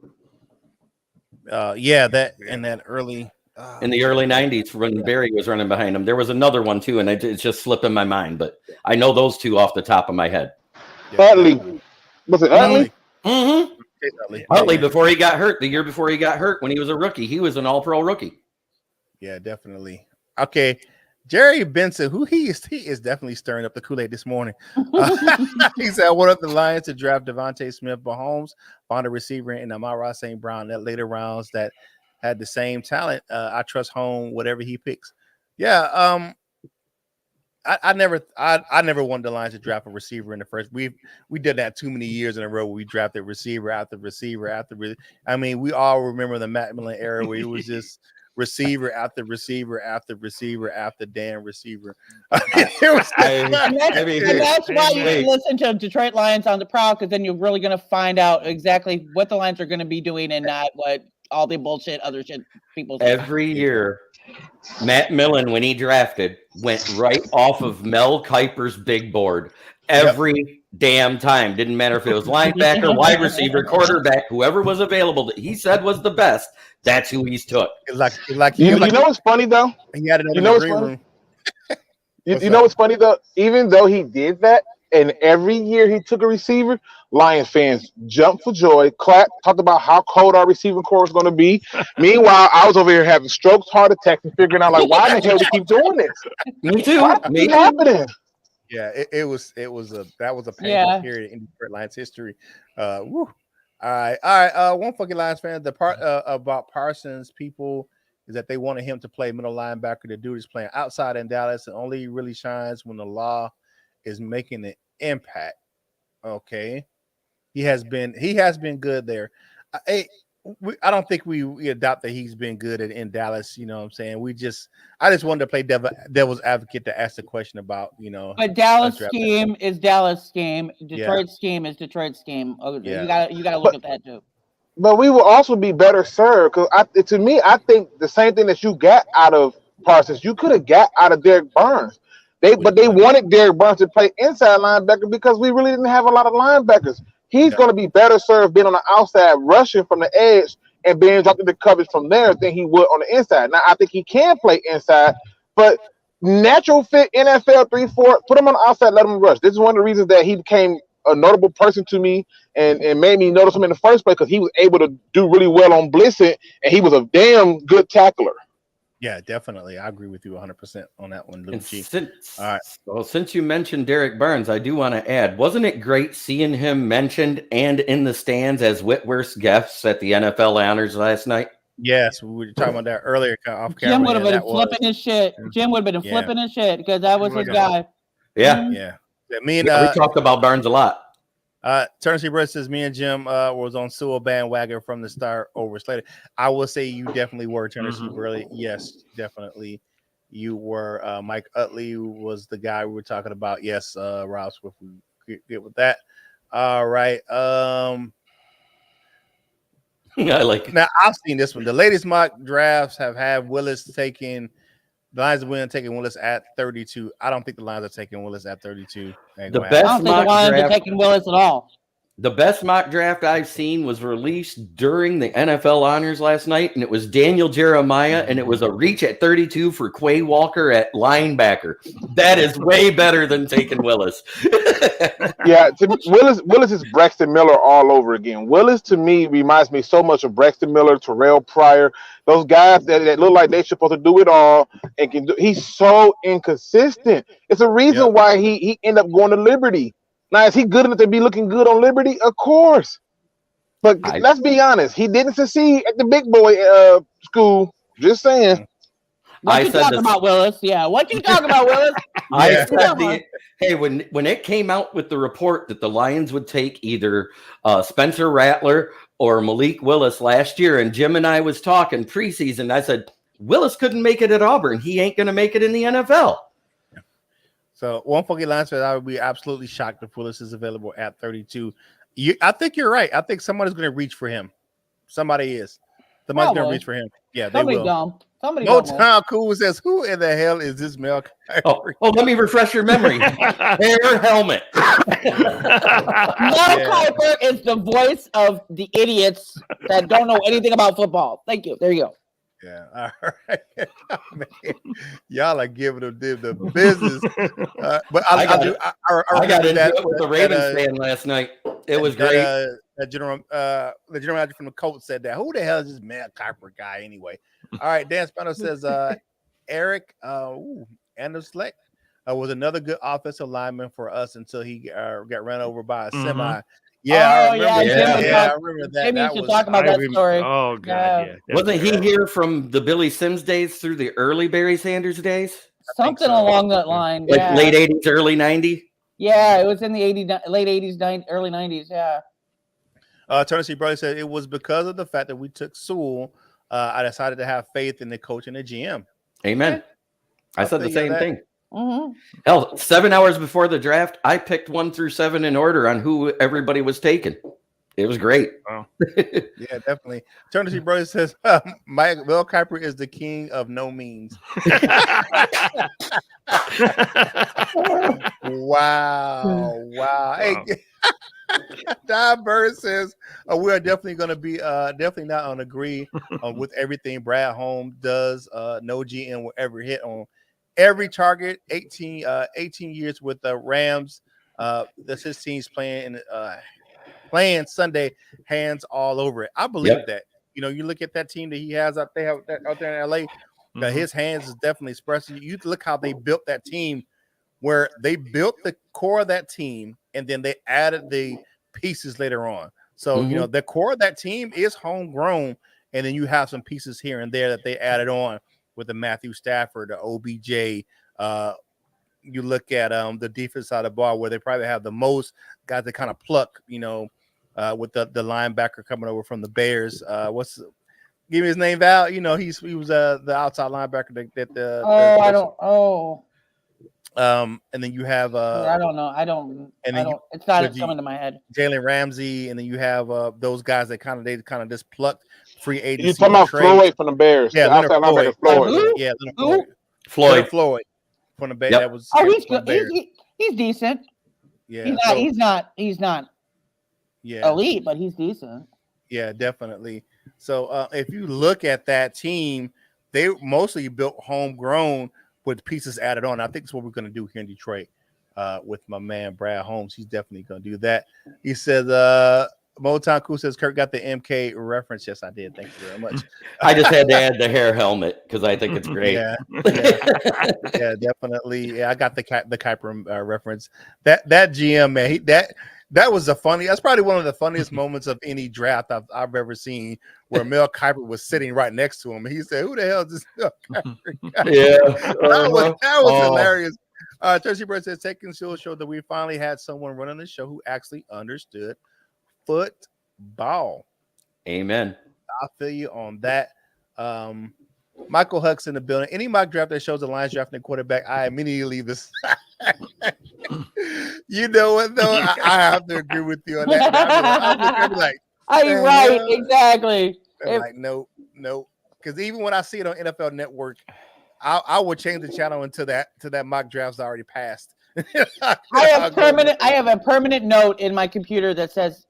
the early 90s when Barry was running behind him. There was another one too, and it's just slipping my mind, but I know those 2 off the top of my head. Utley. Was it Utley? Mm-hmm. Utley before he got hurt, the year before he got hurt when he was a rookie. He was an all-pro rookie. Yeah, definitely. Okay. Jerry Benson, he is definitely stirring up the Kool-Aid this morning. He said, I want up the Lions to draft Devontae Smith, Mahomes, found a receiver in Amon-Ra St. Brown that later rounds that had the same talent. I trust home, whatever he picks. Yeah. I never wanted the Lions to draft a receiver in the first. We did that too many years in a row where we drafted receiver after receiver. I mean, we all remember the Matt Millen era where it was just receiver after receiver after receiver after damn receiver. And that's why you should listen to Detroit Lions on the Prowl, because then you're really going to find out exactly what the Lions are going to be doing and not what all the bullshit other shit people say. Every year, Matt Millen, when he drafted, went right off of Mel Kiper's big board. Every damn time. Didn't matter if it was linebacker, wide receiver, quarterback, whoever was available that he said was the best. That's who he's took. You know what's funny though? He had it in the green room. You know what's funny though? Even though he did that, and every year he took a receiver, Lions fans jumped for joy, clapped, talked about how cold our receiving core was going to be. Meanwhile, I was over here having strokes, heart attacks, and figuring out like why the hell we keep doing this? Me too. What's happening? Yeah, that was a painful period in Detroit Lions history. All right. One fucking Lions fan. The part about Parsons people is that they wanted him to play middle linebacker. The dude is playing outside in Dallas and only really shines when the law is making an impact. Okay, he has been good there. I don't think we adopt that he's been good in Dallas. You know what I'm saying? I just wanted to play devil's advocate to ask the question about, But Dallas scheme is Dallas scheme. Detroit scheme is Detroit scheme. Yeah. You gotta look at that too. But we will also be better served because to me, I think the same thing that you got out of Parsons, you could have got out of Derek Burns. They wanted Derek Burns to play inside linebacker because we really didn't have a lot of linebackers. He's going to be better served being on the outside, rushing from the edge and being dropped into coverage from there than he would on the inside. Now, I think he can play inside, but natural fit NFL 3-4, put him on the outside, let him rush. This is one of the reasons that he became a notable person to me and made me notice him in the first place because he was able to do really well on blitzing, and he was a damn good tackler. Yeah, definitely. I agree with you 100% on that one, Luke G. All right. Well, since you mentioned Derek Burns, I do want to add, wasn't it great seeing him mentioned and in the stands as Whitworth's guests at the NFL honors last night? Yes, we were talking about that earlier off camera. Jim would have been flipping his shit. Jim would have been flipping his shit because that was his guy. Yeah. Yeah. We talked about Burns a lot. Turnsley Brett says me and Jim was on Sewell bandwagon from the start over Slater. I will say you definitely were Turnsley Brett. Yes, definitely you were. Mike Utley was the guy we were talking about. Yes, Rob Swift, we get with that. All right. I like it. Now I've seen this one. The latest mock drafts have had Willis taking. The Lions are taking Willis at 32. I don't think the Lions are taking Willis at 32. I don't think the Lions are taking Willis at all. The best mock draft I've seen was released during the NFL honors last night, and it was Daniel Jeremiah, and it was a reach at 32 for Quay Walker at linebacker. That is way better than taking Willis. Yeah, Willis is Braxton Miller all over again. Willis, to me, reminds me so much of Braxton Miller, Terrell Pryor, those guys that look like they're supposed to do it all and can do. He's so inconsistent. It's a reason why he ended up going to Liberty. Now, is he good enough to be looking good on Liberty? Of course. But let's be honest. He didn't succeed at the big boy school. Just saying. What you talking about, Willis? Yeah, what you talking about, Willis? Hey, when it came out with the report that the Lions would take either Spencer Rattler or Malik Willis last year, and Jim and I was talking preseason, I said, Willis couldn't make it at Auburn. He ain't going to make it in the NFL. So one fucking line said I would be absolutely shocked if Willis is available at 32. I think you're right. I think somebody's going to reach for him. Somebody is. Somebody's going to reach for him. Yeah, they will. No Tom Cool says, "Who in the hell is this Mel Kiper?" Oh, let me refresh your memory. Hair helmet. Mel Kiper is the voice of the idiots that don't know anything about football. Thank you. There you go. Yeah, all right. Man, y'all are giving them the business. But I got into it with the Ravens fan last night. It was great. The general manager from the Colts said that. Who the hell is this Mel Kiper guy anyway? All right, Dan Spano says Eric Anders Leck was another good offensive lineman for us until he got ran over by a semi. Yeah, I remember that. Jimmy should talk about that story. Oh god, yeah. Wasn't he here from the Billy Sims days through the early Barry Sanders days? Something along that line. Like late 80s, early 90s? Yeah, it was in the late 80s, early 90s, yeah. Tennessee Brother said it was because of the fact that we took Sewell. I decided to have faith in the coach and the GM. Amen. I said the same thing. Mm-hmm. Hell, 7 hours before the draft, I picked 1 through 7 in order on who everybody was taking. It was great. Wow. Yeah, definitely. Tennessee Brother says Mel Kiper is the king of no means. Wow. Hey, Don Bird says we are definitely going to be definitely not on agree with everything Brad Holmes does. No GM will ever hit on every target. 18 years with the Rams. That's his team's playing Sunday, hands all over it. I believe that. You know, you look at that team that he has out there in LA. His hands is definitely expressing. You look how they built that team, where they built the core of that team and then they added the pieces later on. So, the core of that team is homegrown. And then you have some pieces here and there that they added on with the Matthew Stafford, the OBJ. You look at the defense side of the ball where they probably have the most guys that kind of pluck, with the linebacker coming over from the Bears. Give me his name, Val. He was the outside linebacker and then you have I don't know. It's not coming to my head. Jalen Ramsey, and then you have those guys that kind of just plucked free agency. You talking about Floyd from the Bears? Yeah, Leonard Floyd. Yeah, Floyd from the Bears. Yep. That was he's good. He's decent. Yeah, he's not elite, but he's decent. Yeah, definitely. So if you look at that team, they mostly built homegrown with pieces added on. I think that's what we're going to do here in Detroit with my man Brad Holmes. He's definitely going to do that. He says, Motown Cool says Kirk got the MK reference. Yes, I did. Thank you very much. I just had to add the hair helmet because I think it's great. Yeah, definitely. Yeah, I got the Kuiper reference. That GM, man, that was that's probably one of the funniest moments of any draft I've ever seen, where Mel Kiper was sitting right next to him. And he said, "Who the hell is this Mel Kiper guy?" That was hilarious. Tracy Bird says, "Taking show that we finally had someone running the show who actually understood football." Amen. I feel you on that. Michael Huck's in the building. Any mock draft that shows the Lions drafting a quarterback, I immediately leave this. You know what, though? I have to agree with you on that. I'm like, right, exactly. I'm like, no. Because even when I see it on NFL Network, I would change the channel to that mock draft's already passed. I have a permanent note in my computer that says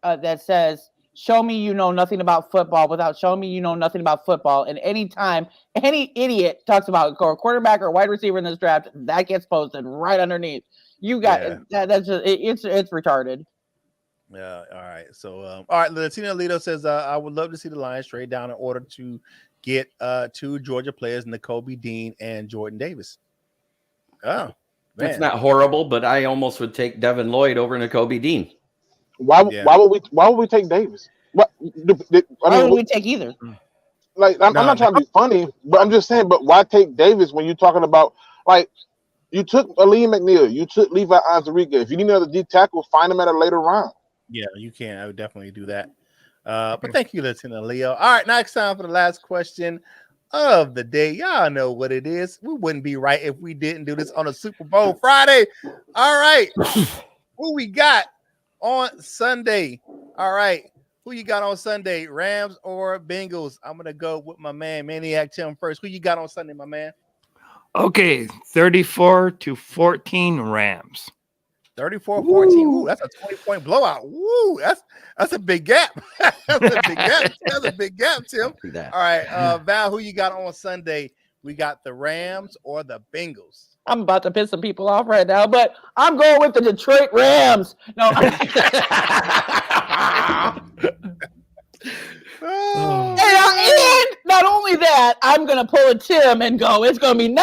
show me you know nothing about football without showing me you know nothing about football. And anytime any idiot talks about a quarterback or wide receiver in this draft, that gets posted right underneath. You got that's just it's retarded. Yeah. All right. So all right. Latina Alito says I would love to see the Lions trade down in order to get 2 Georgia players, Nakobe Dean and Jordan Davis. Oh, man. It's not horrible, but I almost would take Devin Lloyd over Nakobe Dean. Why would we take Davis? Why would we take either? Like I'm not trying to be funny, but I'm just saying. But why take Davis when you're talking about like you took Ali McNeil, you took Levi Onwuzurike. If you need another D tackle, find him at a later round. Yeah, you can. I would definitely do that. But thank you, Lieutenant Leo. All right, next time for the last question of the day. Y'all know what it is. We wouldn't be right if we didn't do this on a Super Bowl Friday. All right, who we got on Sunday? All right, who you got on Sunday? Rams or Bengals? I'm gonna go with my man Maniac Tim first. Who you got on Sunday, my man? Okay, 34-14 Rams. 34-14. Ooh, that's a 20-point blowout. Woo, that's a big gap. That's a big gap, Tim. All right, Val, who you got on Sunday? We got the Rams or the Bengals? I'm about to piss some people off right now, but I'm going with the Detroit Rams. No. And not only that, I'm going to pull a Tim and go, it's going to be 99-0.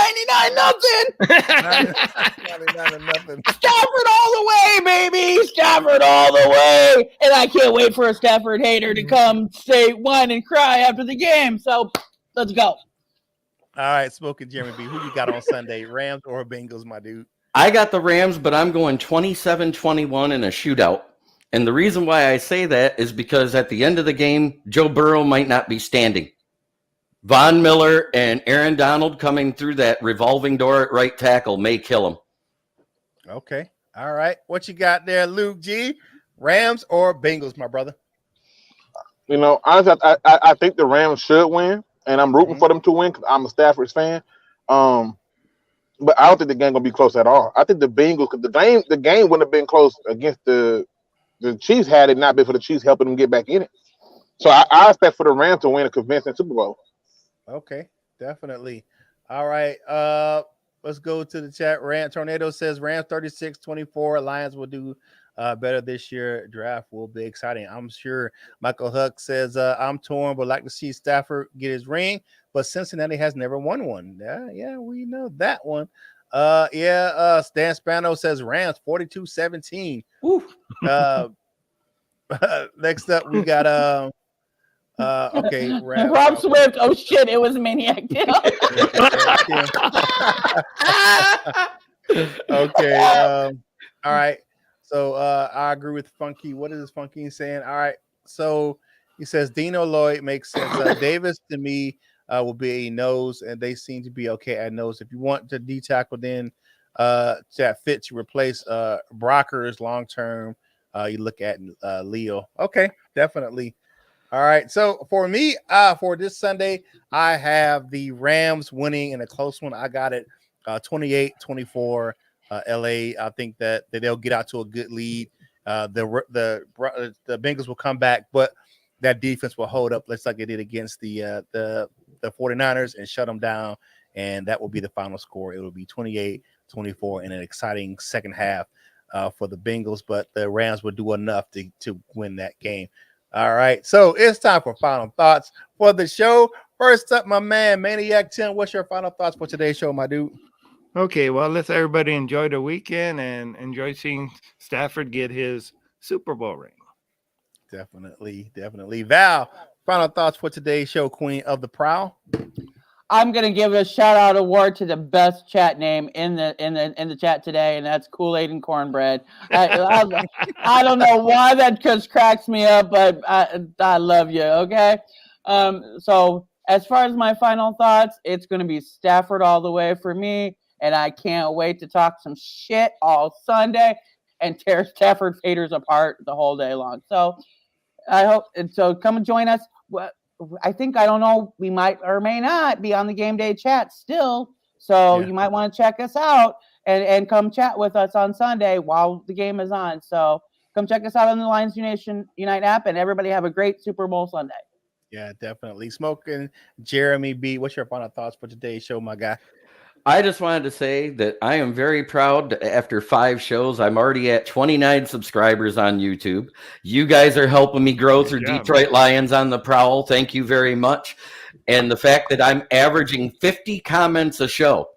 99-0. Stafford all the way, baby. Stafford all the way. And I can't wait for a Stafford hater to come say whine and cry after the game. So let's go. All right, Smoking Jeremy B. Who you got on Sunday? Rams or Bengals, my dude? I got the Rams, but I'm going 27-21 in a shootout. And the reason why I say that is because at the end of the game, Joe Burrow might not be standing. Von Miller and Aaron Donald coming through that revolving door at right tackle may kill him. Okay. All right. What you got there, Luke G? Rams or Bengals, my brother? You know, honestly, I think the Rams should win, and I'm rooting for them to win because I'm a Stafford's fan. But I don't think the game gonna be close at all. I think the Bengals, because the game wouldn't have been close against the Chiefs had it not been for the Chiefs helping them get back in it. So I expect for the Rams to win a convincing Super Bowl. Okay, definitely. All right, let's go to the chat. Tornado says Rams 36-24. Lions will do better this year. Draft will be exciting, I'm sure. Michael Huck says I'm torn, but like to see Stafford get his ring, but Cincinnati has never won one. Yeah, we know that one. Stan Spano says Rams 42-17. Next up, we got okay, Rob Swift. Oh shit! It was Maniac Tim. Okay. All right. So I agree with Funky. What is Funky saying? All right. So he says Dino Lloyd makes sense. Davis to me will be a nose, and they seem to be okay at nose. If you want to D tackle, then that fit to replace Brockers long term. You look at Leo. Okay, definitely. All right. So for me, for this Sunday, I have the Rams winning in a close one. I got it 28-24 LA. I think that they'll get out to a good lead. The Bengals will come back, but that defense will hold up, just like they did against the 49ers, and shut them down. And that will be the final score. It will be 28-24 in an exciting second half for the Bengals, but the Rams will do enough to win that game. All right, so it's time for final thoughts for the show. First up, my man, Maniac Tim, what's your final thoughts for today's show, my dude? Okay, well, let's everybody enjoy the weekend and enjoy seeing Stafford get his Super Bowl ring. Definitely. Val, final thoughts for today's show, Queen of the Prowl. I'm gonna give a shout out award to the best chat name in the chat today, and that's Kool-Aid and Cornbread. I don't know why that just cracks me up, but I love you. Okay, so as far as my final thoughts, it's gonna be Stafford all the way for me, and I can't wait to talk some shit all Sunday and tear Stafford haters apart the whole day long. So I hope so. Come and join us. I think, I don't know, we might or may not be on the game day chat still. So you might want to check us out and come chat with us on Sunday while the game is on. So come check us out on the Lions Unite app, and everybody have a great Super Bowl Sunday. Yeah, definitely. Smoking Jeremy B, what's your final thoughts for today's show, my guy? I just wanted to say that I am very proud. After 5 shows, I'm already at 29 subscribers on YouTube. You guys are helping me grow through Detroit Lions on the Prowl. Thank you very much. And the fact that I'm averaging 50 comments a show.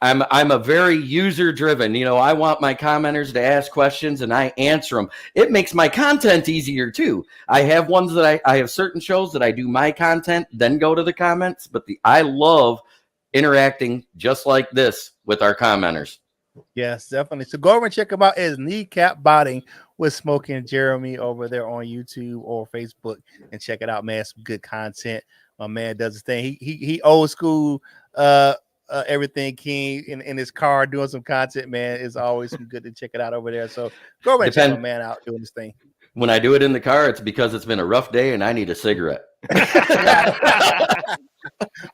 I'm a very user-driven. I want my commenters to ask questions and I answer them. It makes my content easier too. I have ones that I have certain shows that I do my content, then go to the comments. But I love interacting just like this with our commenters. Yes, definitely. So go over and check him out as Kneecap Botting with Smoking Jeremy over there on YouTube or Facebook, and check it out, man. Some good content. My man does his thing. He old school everything king in his car doing some content, man. It's always some good to check it out over there. So go over and check my man out doing his thing. When I do it in the car, it's because it's been a rough day and I need a cigarette.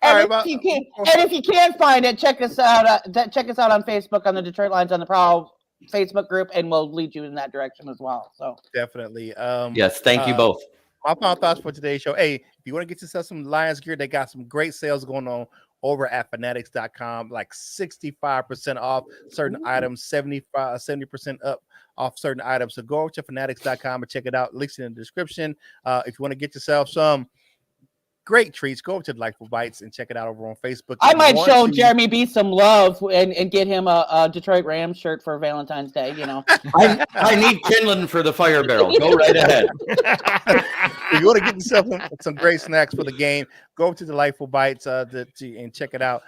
If you can't find it, check us out. Check us out on Facebook on the Detroit Lions on the Prowl Facebook group, and we'll lead you in that direction as well. So definitely. Yes, thank you both. My final thoughts for today's show. Hey, if you want to get yourself some Lions gear, they got some great sales going on over at fanatics.com, like 65% off certain items, 70% up off certain items. So go over to fanatics.com and check it out. Links in the description. If you want to get yourself some great treats, go over to Delightful Bites and check it out over on Facebook. I might show Jeremy B some love and get him a Detroit Rams shirt for Valentine's Day. I need kindling for the fire barrel. Go right ahead. If you want to get yourself some great snacks for the game, go over to Delightful Bites and check it out.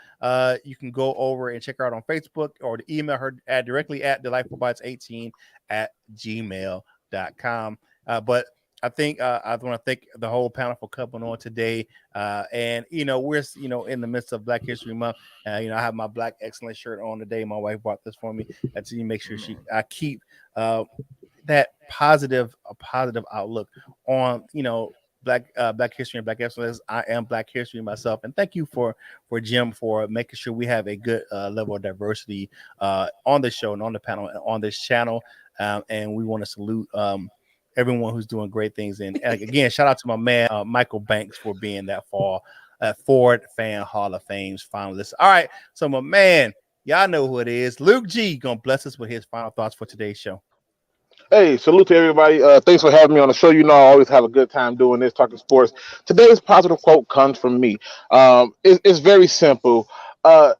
You can go over and check her out on Facebook, or to email her directly at delightfulbites18@gmail.com. But I think I want to thank the whole panel for coming on today. And we're in the midst of Black History Month. I have my Black Excellence shirt on today. My wife bought this for me to make sure I keep that positive outlook on Black History and Black Excellence. I am Black History myself, and thank you for Jim for making sure we have a good level of diversity on the show and on the panel and on this channel. And we want to salute everyone who's doing great things. And again, shout out to my man, Michael Banks, for being that Ford Fan Hall of Fame's finalist. All right. So my man, y'all know who it is. Luke G gonna bless us with his final thoughts for today's show. Hey, salute to everybody. Thanks for having me on the show. I always have a good time doing this, talking sports. Today's positive quote comes from me. It's very simple.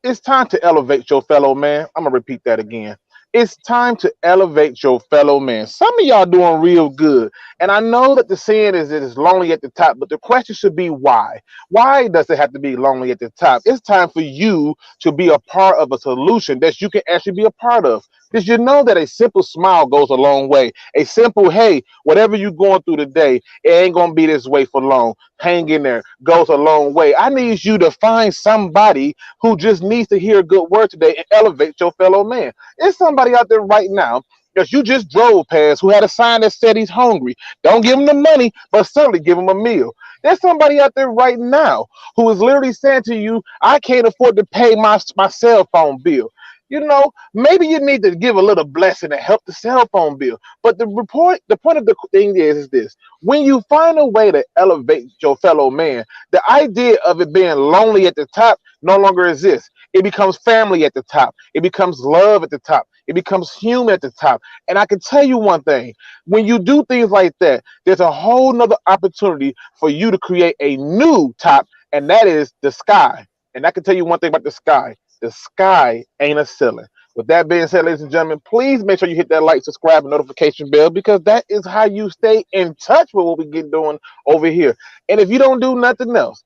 It's time to elevate your fellow man. I'm going to repeat that again. It's time to elevate your fellow man. Some of y'all doing real good. And I know that the saying is it is lonely at the top, but the question should be why? Why does it have to be lonely at the top? It's time for you to be a part of a solution that you can actually be a part of. Did you know that a simple smile goes a long way? A simple, hey, whatever you're going through today, it ain't going to be this way for long. Hang in there, goes a long way. I need you to find somebody who just needs to hear a good word today and elevate your fellow man. There's somebody out there right now that you just drove past who had a sign that said he's hungry. Don't give him the money, but certainly give him a meal. There's somebody out there right now who is literally saying to you, I can't afford to pay my cell phone bill. You know, maybe you need to give a little blessing to help the cell phone bill. But the point of the thing is this: when you find a way to elevate your fellow man, the idea of it being lonely at the top no longer exists. It becomes family at the top. It becomes love at the top. It becomes human at the top. And I can tell you one thing: when you do things like that, there's a whole nother opportunity for you to create a new top, and that is the sky. And I can tell you one thing about the sky. The sky ain't a ceiling. With that being said, ladies and gentlemen, please make sure you hit that like, subscribe, and notification bell, because that is how you stay in touch with what we get doing over here. And if you don't do nothing else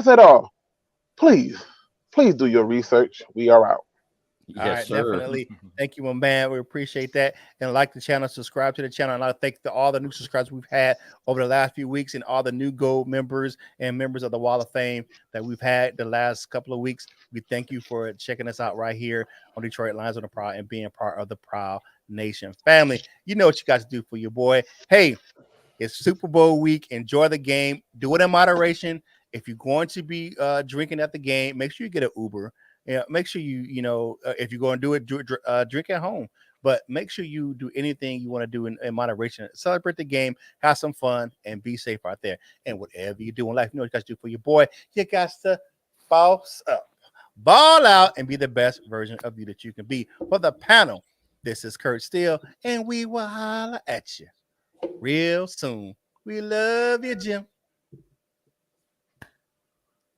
at all, please do your research. We are out. All right, definitely. Thank you, my man. We appreciate that. And like the channel, subscribe to the channel. And I thank all the new subscribers we've had over the last few weeks and all the new gold members and members of the Wall of Fame that we've had the last couple of weeks. We thank you for checking us out right here on Detroit Lions on the Proud and being part of the Proud Nation family. You know what you guys do for your boy. Hey, it's Super Bowl week. Enjoy the game. Do it in moderation. If you're going to be drinking at the game, make sure you get an Uber. Yeah, make sure if you're going to do it, drink at home. But make sure you do anything you want to do in moderation. Celebrate the game, have some fun, and be safe out there. And whatever you do in life, you know what you guys do for your boy. You got to boss up, ball out, and be the best version of you that you can be. For the panel, this is Kurt Steele, and we will holler at you real soon. We love you, Jim.